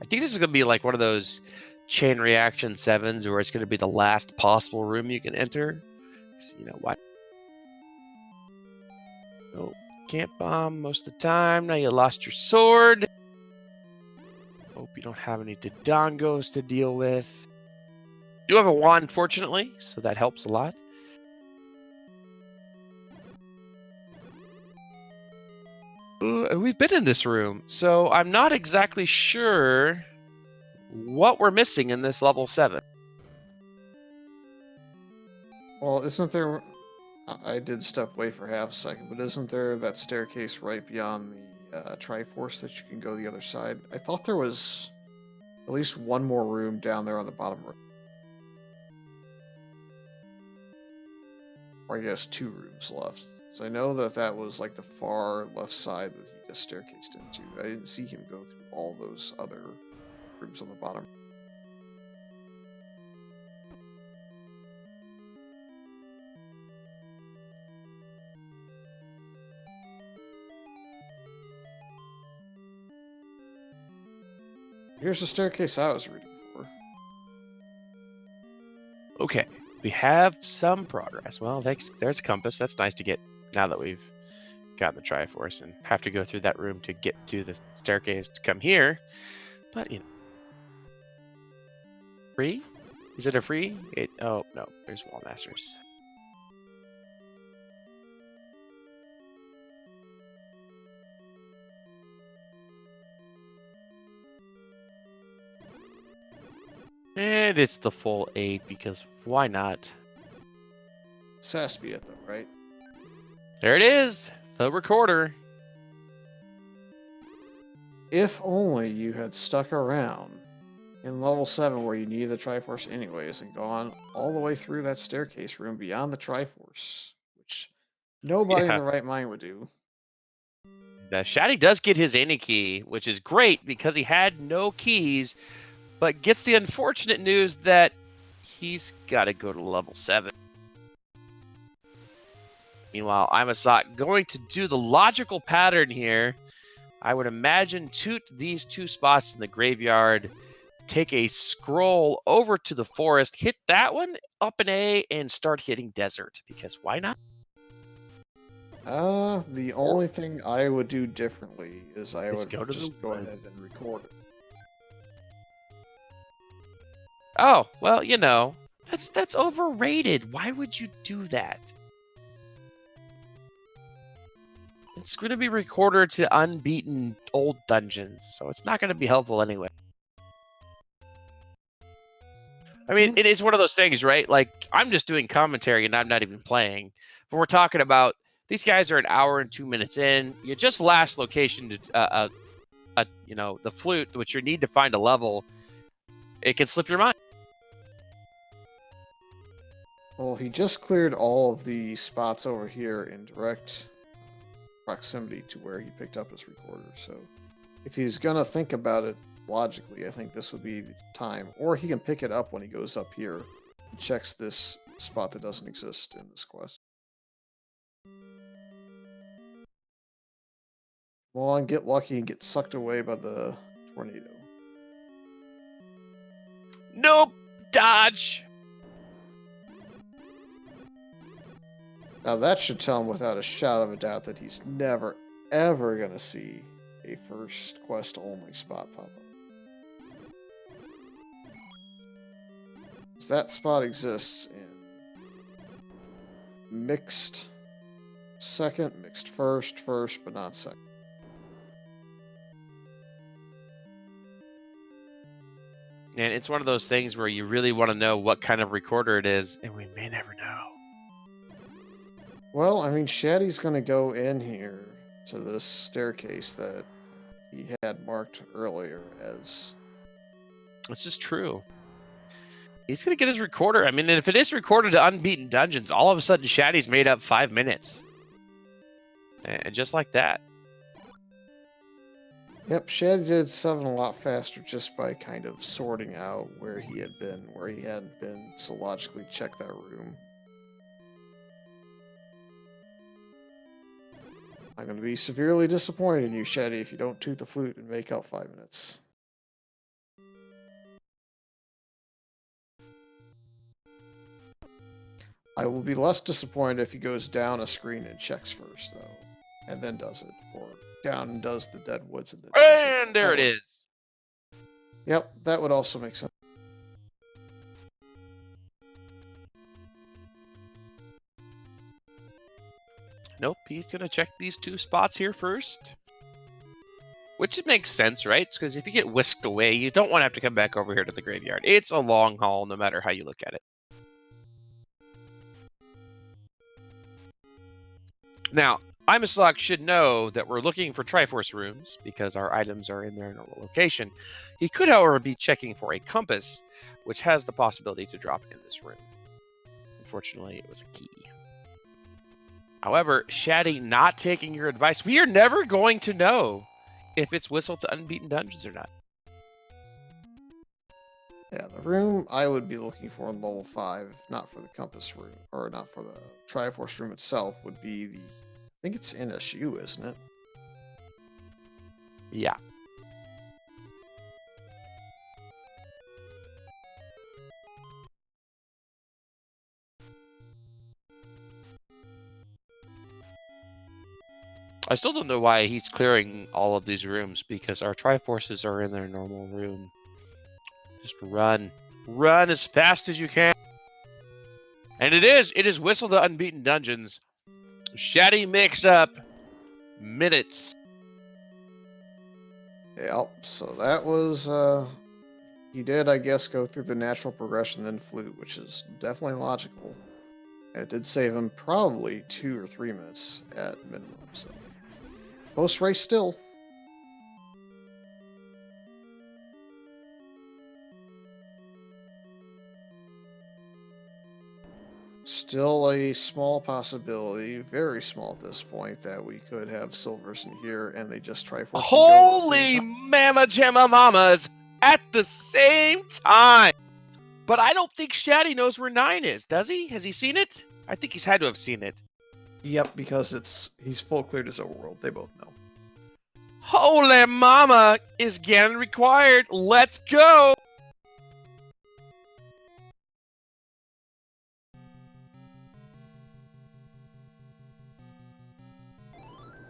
I think this is going to be like one of those chain reaction 7s where it's going to be the last possible room you can enter. You know what? No, can't bomb most of the time. Now you lost your sword. Hope you don't have any Dodongos to deal with. You do have a wand, fortunately, so that helps a lot. We've been in this room, so I'm not exactly sure what we're missing in this level 7. Well, isn't there... I did step away for half a second, but isn't there that staircase right beyond the Triforce that you can go the other side? I thought there was at least one more room down there on the bottom right. Or I guess 2 rooms left. So I know that that was like the far left side that he just staircased into. I didn't see him go through all those other rooms on the bottom. Here's the staircase I was reading for. Okay, we have some progress. Well, there's a compass. That's nice to get now that we've gotten the Triforce and have to go through that room to get to the staircase to come here. But, you know. Free? Is it a free? Oh, no. There's Wall Masters. And it's the full 8 because why not? This has to be it though, right? There it is! The recorder. If only you had stuck around in level 7 where you needed the Triforce anyways and gone all the way through that staircase room beyond the Triforce, which nobody in Yeah. the right mind would do. The Shatty does get his any key, which is great because he had no keys, but gets the unfortunate news that he's got to go to level 7. Meanwhile, imasock going to do the logical pattern here. I would imagine toot these 2 spots in the graveyard, take a scroll over to the forest, hit that one up an A, and start hitting desert, because why not? The only thing I would do differently is I would go to just the go ahead woods. and record it. Oh, well, you know, that's overrated. Why would you do that? It's going to be recorded to unbeaten old dungeons, so it's not going to be helpful anyway. I mean, it is one of those things, right? Like, I'm just doing commentary and I'm not even playing. But we're talking about these guys are an hour and 2 minutes in. You just last location to, you know, the flute, which you need to find a level. It can slip your mind. Well, he just cleared all of the spots over here in direct proximity to where he picked up his recorder, so if he's gonna think about it logically, I think this would be the time. Or he can pick it up when he goes up here and checks this spot that doesn't exist in this quest. Come on, get lucky and get sucked away by the tornado. Nope! Dodge! Now that should tell him without a shadow of a doubt that he's never, ever gonna see a first quest only spot pop up. That spot exists in mixed second, mixed first, but not second. And it's one of those things where you really want to know what kind of recorder it is, and we may never know. Well, I mean, Shatty's going to go in here to this staircase that he had marked earlier as... This is true. He's going to get his recorder. I mean, if it is recorded to Unbeaten Dungeons, all of a sudden Shatty's made up 5 minutes. And just like that. Yep, Shatty did 7 a lot faster just by kind of sorting out where he had been, where he hadn't been, so logically check that room. I'm going to be severely disappointed in you, Shatty, if you don't toot the flute and make up 5 minutes. I will be less disappointed if he goes down a screen and checks first, though, and then does it, or down and does the dead woods and then does it. And there it is. Yep, that would also make sense. Nope, he's going to check these 2 spots here first. Which makes sense, right? Because if you get whisked away, you don't want to have to come back over here to the graveyard. It's a long haul, no matter how you look at it. Now, imasock should know that we're looking for Triforce rooms because our items are in their normal location. He could, however, be checking for a compass, which has the possibility to drop in this room. Unfortunately, it was a key. However, Shatty not taking your advice, we are never going to know if it's whistled to Unbeaten Dungeons or not. Yeah, the room I would be looking for in level 5, not for the compass room, or not for the Triforce room itself, would be the... I think it's NSU, isn't it? Yeah. I still don't know why he's clearing all of these rooms, because our Triforces are in their normal room. Just run. Run as fast as you can. And it is Whistle to Unbeaten Dungeons. Shatty makes up minutes. Yep, so that was, he did, I guess, go through the natural progression, then flute, which is definitely logical. It did save him probably 2 or 3 minutes at minimum, so... Close race still. Still a small possibility, very small at this point, that we could have silvers in here and they just Triforce and go at the Holy same time. mamma jamma mamas at the same time. But I don't think Shatty knows where 9 is, does he? Has he seen it? I think he's had to have seen it. Yep, because he's full cleared his overworld. They both know. Holy mama, is Ganon required? Let's go!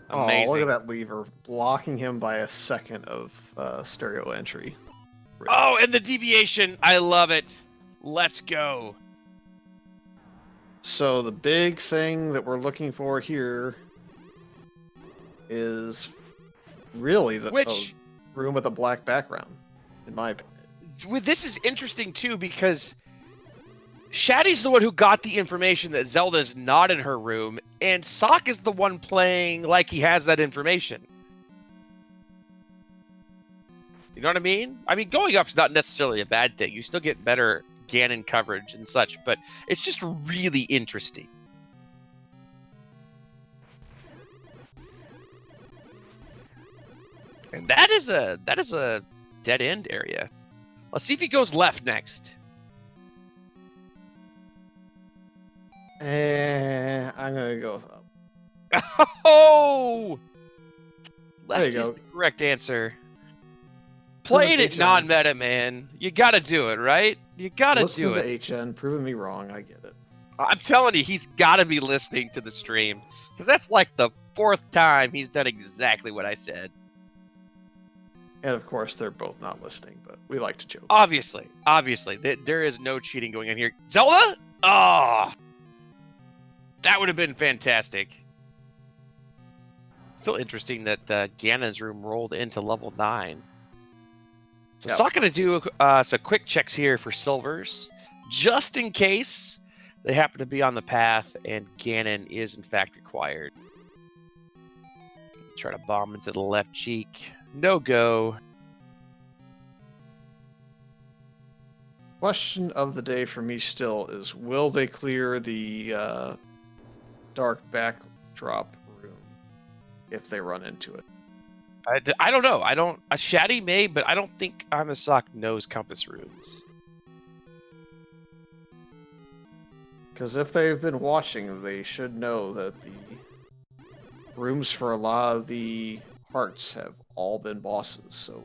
Amazing. Oh, look at that lever, blocking him by a second of stereo entry. Really. Oh, and the deviation, I love it. Let's go. So the big thing that we're looking for here is really the room with a black background, in my opinion. This is interesting too, because Shatty's the one who got the information that Zelda's not in her room, and Sock is the one playing like he has that information. You know what I mean? I mean, going up's not necessarily a bad thing. You still get better Ganon coverage and such, but it's just really interesting. And that is a dead end area. Let's see if he goes left next. I'm gonna go with up. Oh! Left There you is go. the correct answer. Playing it non-meta, man. You gotta do it, right? You gotta do it. Listen to HN, proving me wrong. I get it. I'm telling you, he's gotta be listening to the stream. Because that's like the 4th time he's done exactly what I said. And of course, they're both not listening, but we like to joke. Obviously. There is no cheating going on here. Zelda? Oh! That would have been fantastic. Still interesting that Ganon's room rolled into level 9. So it's not going to do some quick checks here for silvers, just in case they happen to be on the path and Ganon is in fact required. Try to bomb into the left cheek. No go. Question of the day for me still is, will they clear the dark backdrop room if they run into it? I don't know. A Shatty may, but I don't think imasock knows compass rooms. Because if they've been watching, they should know that the rooms for a lot of the hearts have all been bosses, so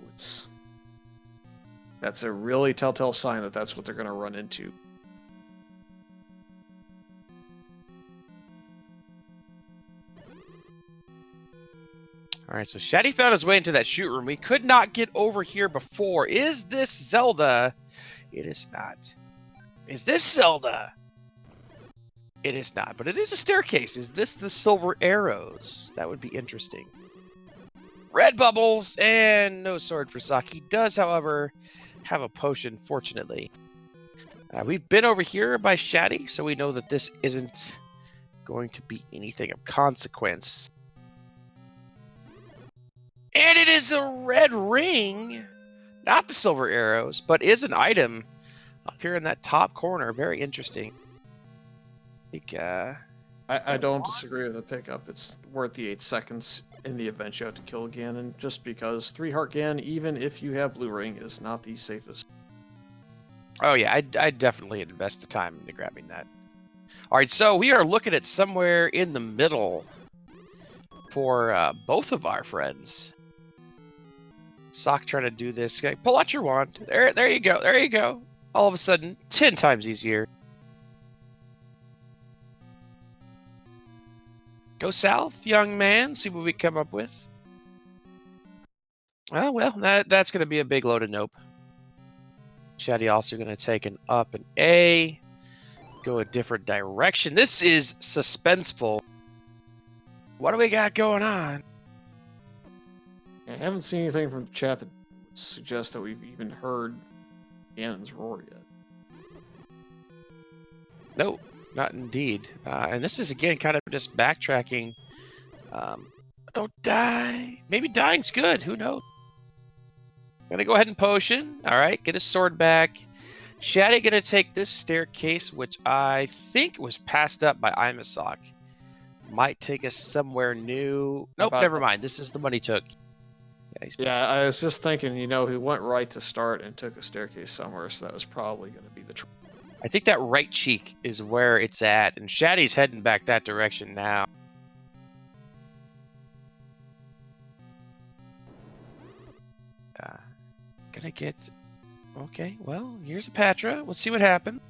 that's a really telltale sign that that's what they're going to run into. All right, so Shatty found his way into that shoot room. We could not get over here before. Is this Zelda? It is not. Is this Zelda? It is not, but it is a staircase. Is this the silver arrows? That would be interesting. Red bubbles and no sword for Sock. He does, however, have a potion, fortunately. We've been over here by Shatty, so we know that this isn't going to be anything of consequence. And it is a red ring, not the silver arrows, but is an item up here in that top corner. Very interesting. I don't disagree with the pickup. It's worth the 8 seconds in the event you have to kill Ganon, just because 3 Heart Ganon, even if you have Blue Ring, is not the safest. Oh yeah, I definitely invest the time into grabbing that. All right, so we are looking at somewhere in the middle for both of our friends. Sock trying to do this. Pull out your wand. There you go. There you go. All of a sudden, 10 times easier. Go south, young man. See what we come up with. Oh, well, that's going to be a big load of nope. Shatty also going to take an up and A. Go a different direction. This is suspenseful. What do we got going on? I haven't seen anything from the chat that would suggest that we've even heard Ganon's roar yet. Nope, not indeed. And this is, again, kind of just backtracking. Don't die. Maybe dying's good. Who knows? Gonna go ahead and potion. All right, get his sword back. Shatty gonna take this staircase, which I think was passed up by imasock. Might take us somewhere new. Nope, never mind. This is the one he took. Yeah, I was just thinking, he went right to start and took a staircase somewhere, so that was probably going to be the I think that right cheek is where it's at, and Shatty's heading back that direction now. Gonna get... Okay, well, here's a Patra. Let's see what happens.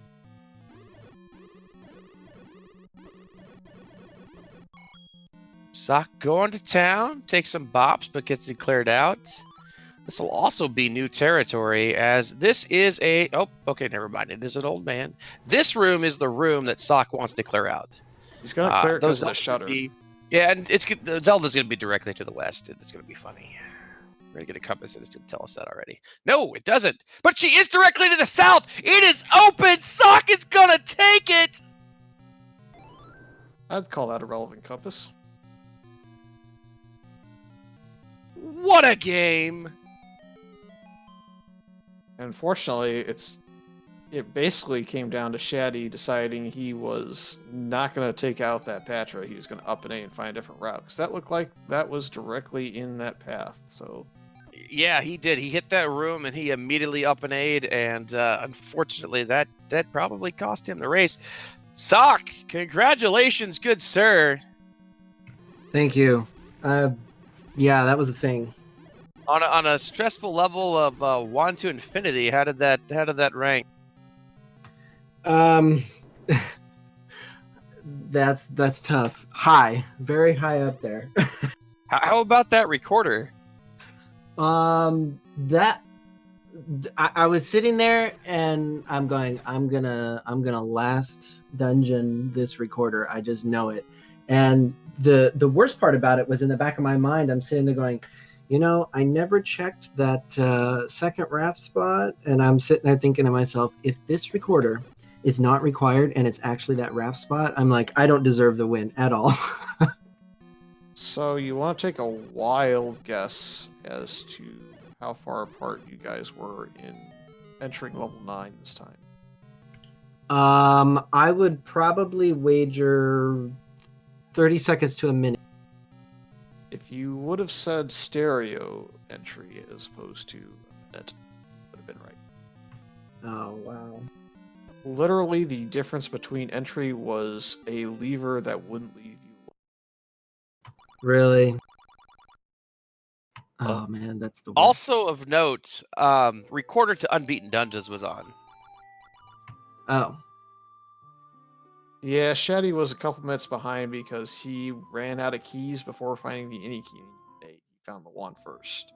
Sock going to town, take some bops, but gets it cleared out. This will also be new territory, as this is a... Oh, okay, never mind. It is an old man. This room is the room that Sock wants to clear out. He's going to clear it because of the shutter. Yeah, and Zelda's going to be directly to the west, and it's going to be funny. We're going to get a compass, and it's going to tell us that already. No, it doesn't. But she is directly to the south. It is open. Sock is going to take it. I'd call that a relevant compass. What a game. Unfortunately, it basically came down to Shatty deciding he was not going to take out that Patra. He was going to up and A and find a different route, because that looked like that was directly in that path. So, yeah, he did. He hit that room and he immediately up and A'd, and unfortunately, that probably cost him the race. Sock, congratulations, good sir. Thank you. Yeah, that was a thing. On a stressful level of 1 to infinity, how did that rank? That's tough. High, very high up there. How about that recorder? That I was sitting there and I'm gonna last dungeon this recorder. I just know it. And the worst part about it was in the back of my mind. I'm sitting there going, I never checked that second raft spot, and I'm sitting there thinking to myself, if this recorder is not required and it's actually that raft spot, I'm like, I don't deserve the win at all. So you want to take a wild guess as to how far apart you guys were in entering level 9 this time? I would probably wager 30 seconds to a minute. If you would have said stereo entry as opposed to a minute, would have been right. Oh, wow. Literally, the difference between entry was a lever that wouldn't leave you. Really? Oh, man, that's the worst. Also of note, Recorder to Unbeaten Dungeons was on. Oh. Yeah, Shatty was a couple minutes behind because he ran out of keys before finding the any key. He found the wand first.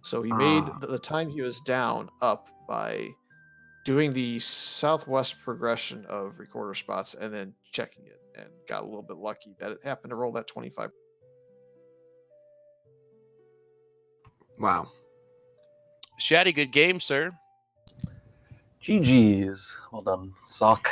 So he made the time he was down up by doing the southwest progression of recorder spots and then checking it, and got a little bit lucky that it happened to roll that 25. Wow. Shatty, good game, sir. GG's. Well done, Sock.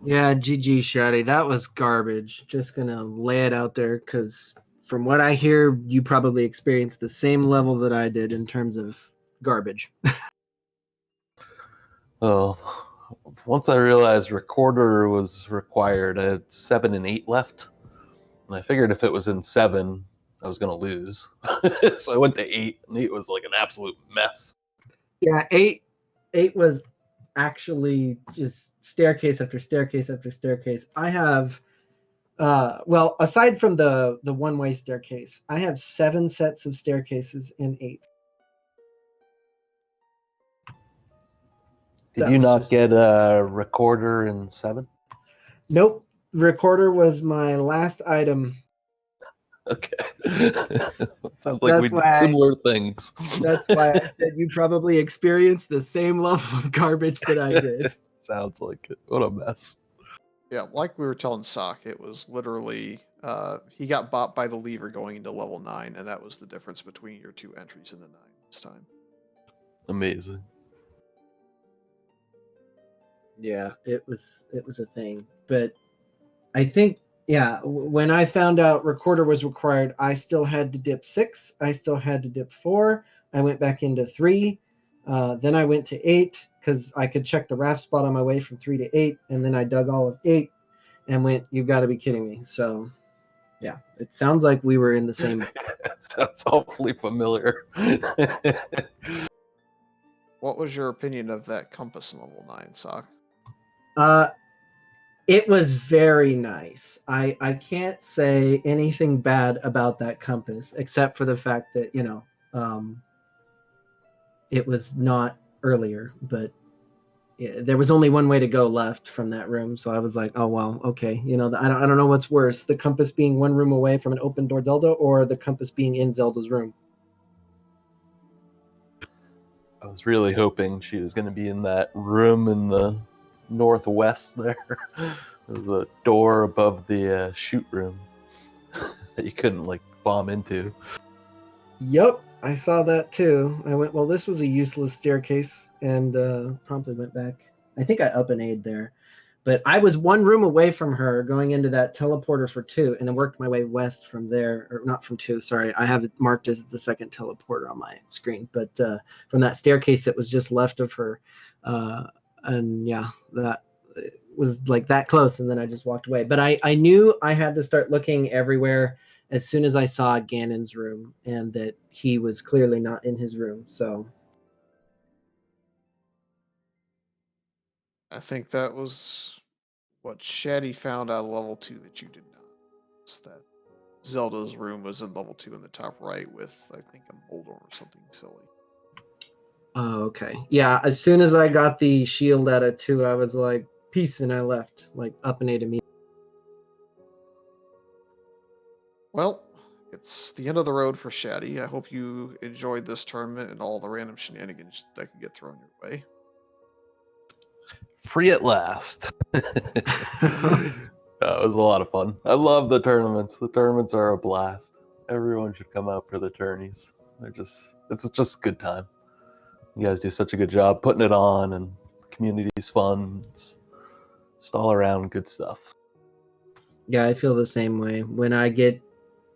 Yeah, GG, Shatty. That was garbage. Just gonna lay it out there because from what I hear, you probably experienced the same level that I did in terms of garbage. Well, once I realized recorder was required, I had 7 and 8 left. And I figured if it was in 7, I was going to lose. So I went to 8, and 8 was like an absolute mess. Yeah, eight was actually just staircase after staircase after staircase. I have well, aside from the one-way staircase, I have 7 sets of staircases in 8. Did That you was not just- get a recorder in 7? Nope. Recorder was my last item. Okay. Sounds like That's we did why- similar things. That's why I said you probably experienced the same level of garbage that I did. Sounds like it. What a mess. Yeah, like we were telling Sock, it was literally he got bought by the lever going into level 9, and that was the difference between your 2 entries in the 9 this time. Amazing. Yeah, it was a thing. But I think, yeah, when I found out recorder was required, I still had to dip 6. I still had to dip 4. I went back into 3. Then I went to 8 because I could check the raft spot on my way from 3 to 8. And then I dug all of 8 and went, you've got to be kidding me. So, yeah, it sounds like we were in the same. Sounds awfully familiar. What was your opinion of that compass in level 9, Sock? It was very nice. I can't say anything bad about that compass except for the fact that, it was not earlier, but there was only one way to go left from that room. So I was like, oh, well, okay. I don't know what's worse, the compass being one room away from an open door Zelda or the compass being in Zelda's room. I was really hoping she was going to be in that room in the northwest there. There's a door above the shoot room that you couldn't bomb into. Yep, I saw that too. I went, well, this was a useless staircase, and promptly went back. I think I up and A'd there. But I was one room away from her going into that teleporter for 2, and then worked my way west from there. Or not from 2, sorry. I have it marked as the second teleporter on my screen. But from that staircase that was just left of her. And yeah, that was like that close, and then I just walked away. But I knew I had to start looking everywhere as soon as I saw Ganon's room and that he was clearly not in his room. So I think that was what Shatty found out of level 2 that you did not. It's that Zelda's room was in level 2 in the top right with, I think, a Moldor or something silly. oh, okay. Yeah, as soon as I got the shield at a 2, I was like, peace, and I left, up and ate immediately. Well, it's the end of the road for Shatty. I hope you enjoyed this tournament and all the random shenanigans that could get thrown your way. Free at last. That was a lot of fun. I love the tournaments. The tournaments are a blast. Everyone should come out for the tourneys. It's just a good time. You guys do such a good job putting it on, and the community's fun. It's just all around good stuff. Yeah, I feel the same way. When I get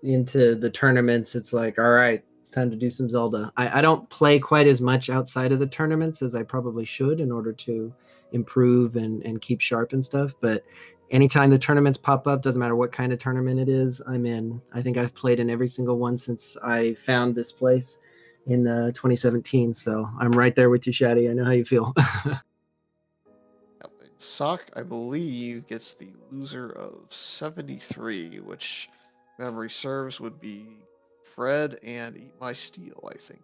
into the tournaments, it's like, all right, It's time to do some Zelda. I don't play quite as much outside of the tournaments as I probably should in order to improve and keep sharp and stuff. But anytime the tournaments pop up, doesn't matter what kind of tournament it is, I'm in. I think I've played in every single one since I found this place in 2017. So I'm right there with you, Shatty. I know how you feel. Yep. Sock, I believe, gets the loser of 73, which memory serves would be Fred and Eat My Steel, I think.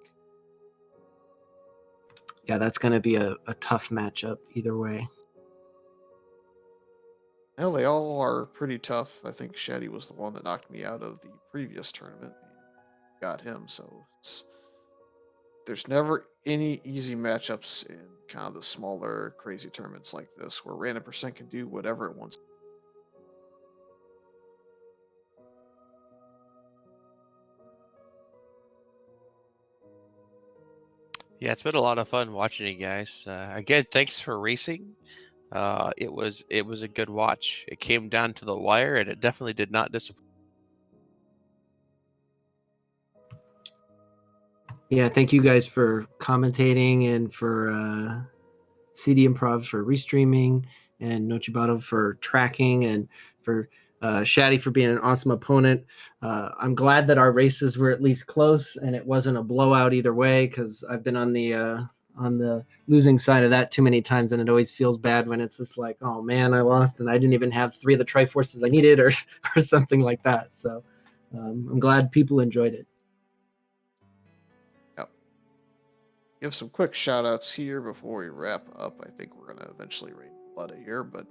Yeah, that's going to be a tough matchup either way. Hell, they all are pretty tough. I think Shetty was the one that knocked me out of the previous tournament and got him, so there's never any easy matchups in kind of the smaller, crazy tournaments like this, where random percent can do whatever it wants. Yeah, it's been a lot of fun watching you guys. Again, thanks for racing. It was a good watch. It came down to the wire, and it definitely did not disappoint. Yeah, thank you guys for commentating and for CD Improv for restreaming and Nochibato for tracking and for Shatty for being an awesome opponent. I'm glad that our races were at least close and it wasn't a blowout either way because I've been on the losing side of that too many times and it always feels bad when it's just like, oh man, I lost and I didn't even have 3 of the Triforces I needed or something like that. So I'm glad people enjoyed it. Yep. Give some quick shout outs here before we wrap up. I think we're going to eventually rate blood here, but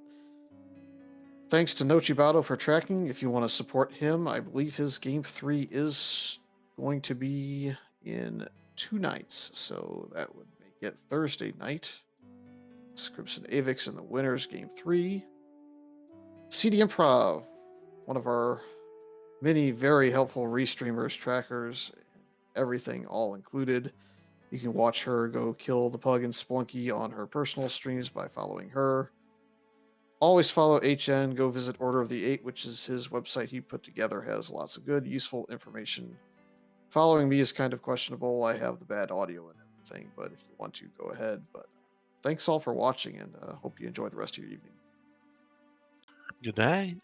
thanks to Nochibato for tracking. If you want to support him, I believe his game 3 is going to be in 2 nights, so that would make it Thursday night. Scripps and Avix in the winners, game 3. CD Improv, one of our many very helpful restreamers, trackers, everything all included. You can watch her go kill the pug and Splunky on her personal streams by following her. Always follow HN. Go visit Order of the Eight, which is his website he put together, has lots of good, useful information. Following me is kind of questionable. I have the bad audio and everything, but if you want to, go ahead. But thanks all for watching, and hope you enjoy the rest of your evening. Good night.